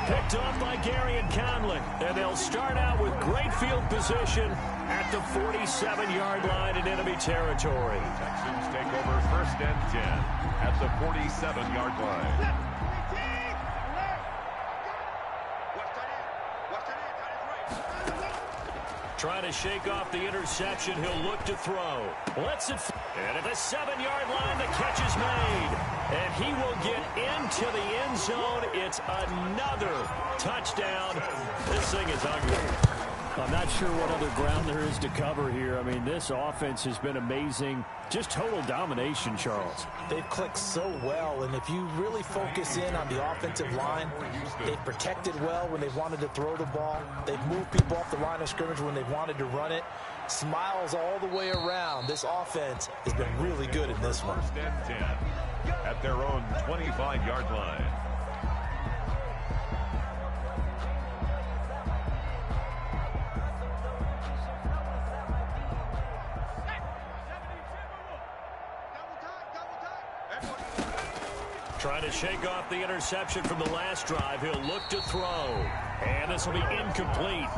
Speaker 2: Picked off by Gary and Conlon. And they'll start out with great field position at the 47-yard line in enemy territory.
Speaker 3: Texans take over 1st and 10 at the 47-yard line.
Speaker 2: Trying to shake off the interception. He'll look to throw. Lets it. And at the 7-yard line, the catch is made. And he will get into the end zone. It's another touchdown. This thing is ugly.
Speaker 6: I'm not sure what other ground there is to cover here. I mean, this offense has been amazing. Just total domination, Charles.
Speaker 4: They've clicked so well, and if you really focus in on the offensive line, they've protected well when they've wanted to throw the ball. They've moved people off the line of scrimmage when they've wanted to run it. Smiles all the way around. This offense has been really good in this one.
Speaker 3: 1st and 10 at their own 25-yard line.
Speaker 2: Trying to shake off the interception from the last drive. He'll look to throw. And this will be incomplete.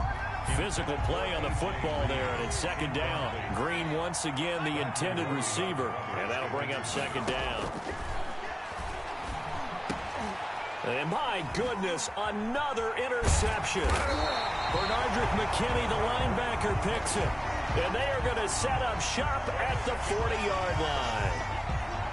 Speaker 2: Physical play on the football there, and it's second down. Green once again the intended receiver, and that'll bring up second down. And my goodness, another interception. Bernardrick McKinney, the linebacker, picks it. And they are going to set up shop at the 40-yard line.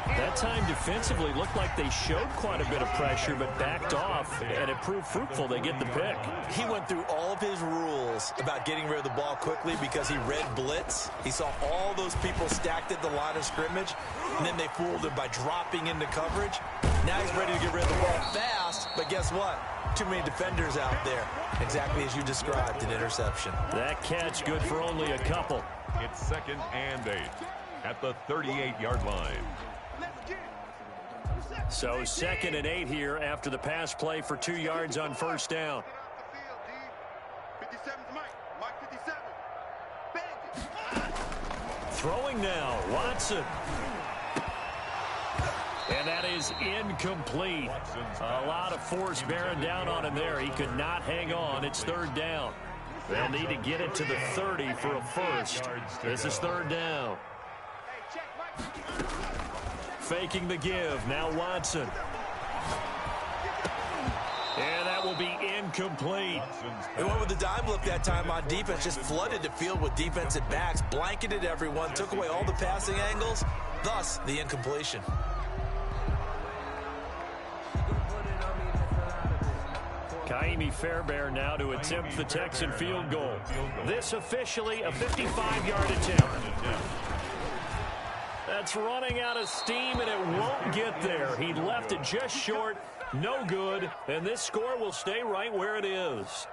Speaker 2: That time defensively looked like they showed quite a bit of pressure but backed off, and it proved fruitful. They get the pick.
Speaker 4: He went through all of his rules about getting rid of the ball quickly because he read blitz. He saw all those people stacked at the line of scrimmage, and then they fooled him by dropping into coverage. Now he's ready to get rid of the ball fast, but guess what? Too many defenders out there. Exactly as you described, an interception.
Speaker 2: That catch good for only a couple.
Speaker 3: It's 2nd and 8 at the 38-yard line.
Speaker 2: So 2nd and 8 here after the pass play for 2 yards on first down. Throwing now, Watson. And that is incomplete. A lot of force bearing down on him there. He could not hang on. It's 3rd down. They'll need to get it to the 30 for a first. This is 3rd down. Faking the give. Now Watson. And that will be incomplete.
Speaker 4: They went with the dime look that time on defense. Just flooded the field with defensive backs. Blanketed everyone. Took away all the passing angles. Thus, the incompletion.
Speaker 2: Kaimi Fairbairn now to attempt the Texan field goal. This officially a 55-yard attempt. That's running out of steam, and it won't get there. He left it just short, no good, and this score will stay right where it is.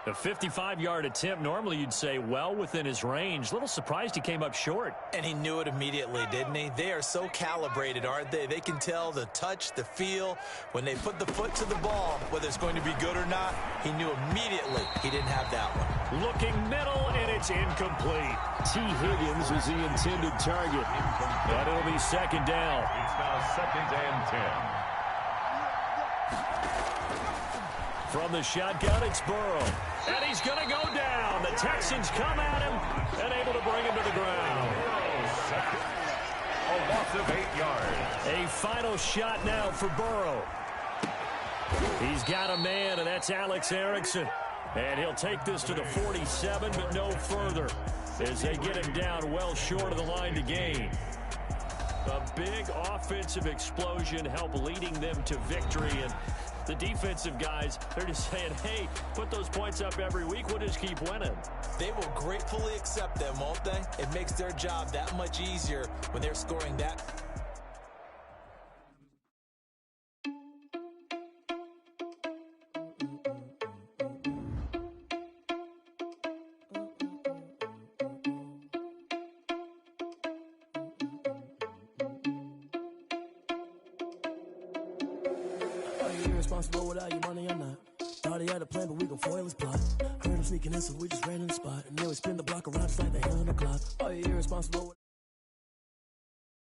Speaker 2: A 55-yard attempt, normally you'd say well within his range. Little surprised he came up short.
Speaker 4: And he knew it immediately, didn't he? They are so calibrated, aren't they? They can tell the touch, the feel. When they put the foot to the ball, whether it's going to be good or not, he knew immediately he didn't have that one.
Speaker 2: Looking middle, and it's incomplete.
Speaker 6: T. Higgins was the intended target.
Speaker 2: But it'll be second down.
Speaker 3: It's now 2nd and 10.
Speaker 2: From the shotgun, it's Burrow. And he's going to go down. The Texans come at him and able to bring him to the ground.
Speaker 3: A loss of 8 yards.
Speaker 2: A final shot now for Burrow. He's got a man, and that's Alex Erickson. And he'll take this to the 47, but no further, as they get him down well short of the line to gain. A big offensive explosion helped leading them to victory, and the defensive guys, they're just saying, hey, put those points up every week, we'll just keep winning.
Speaker 4: They will gratefully accept them, won't they? It makes their job that much easier when they're scoring that.
Speaker 13: Irresponsible without your money or not. Thought he had a plan, but we gon' foil his plot. Heard him sneaking in, so we just ran in the spot. And then we spin the block around just like the hell in the clock. Are you irresponsible?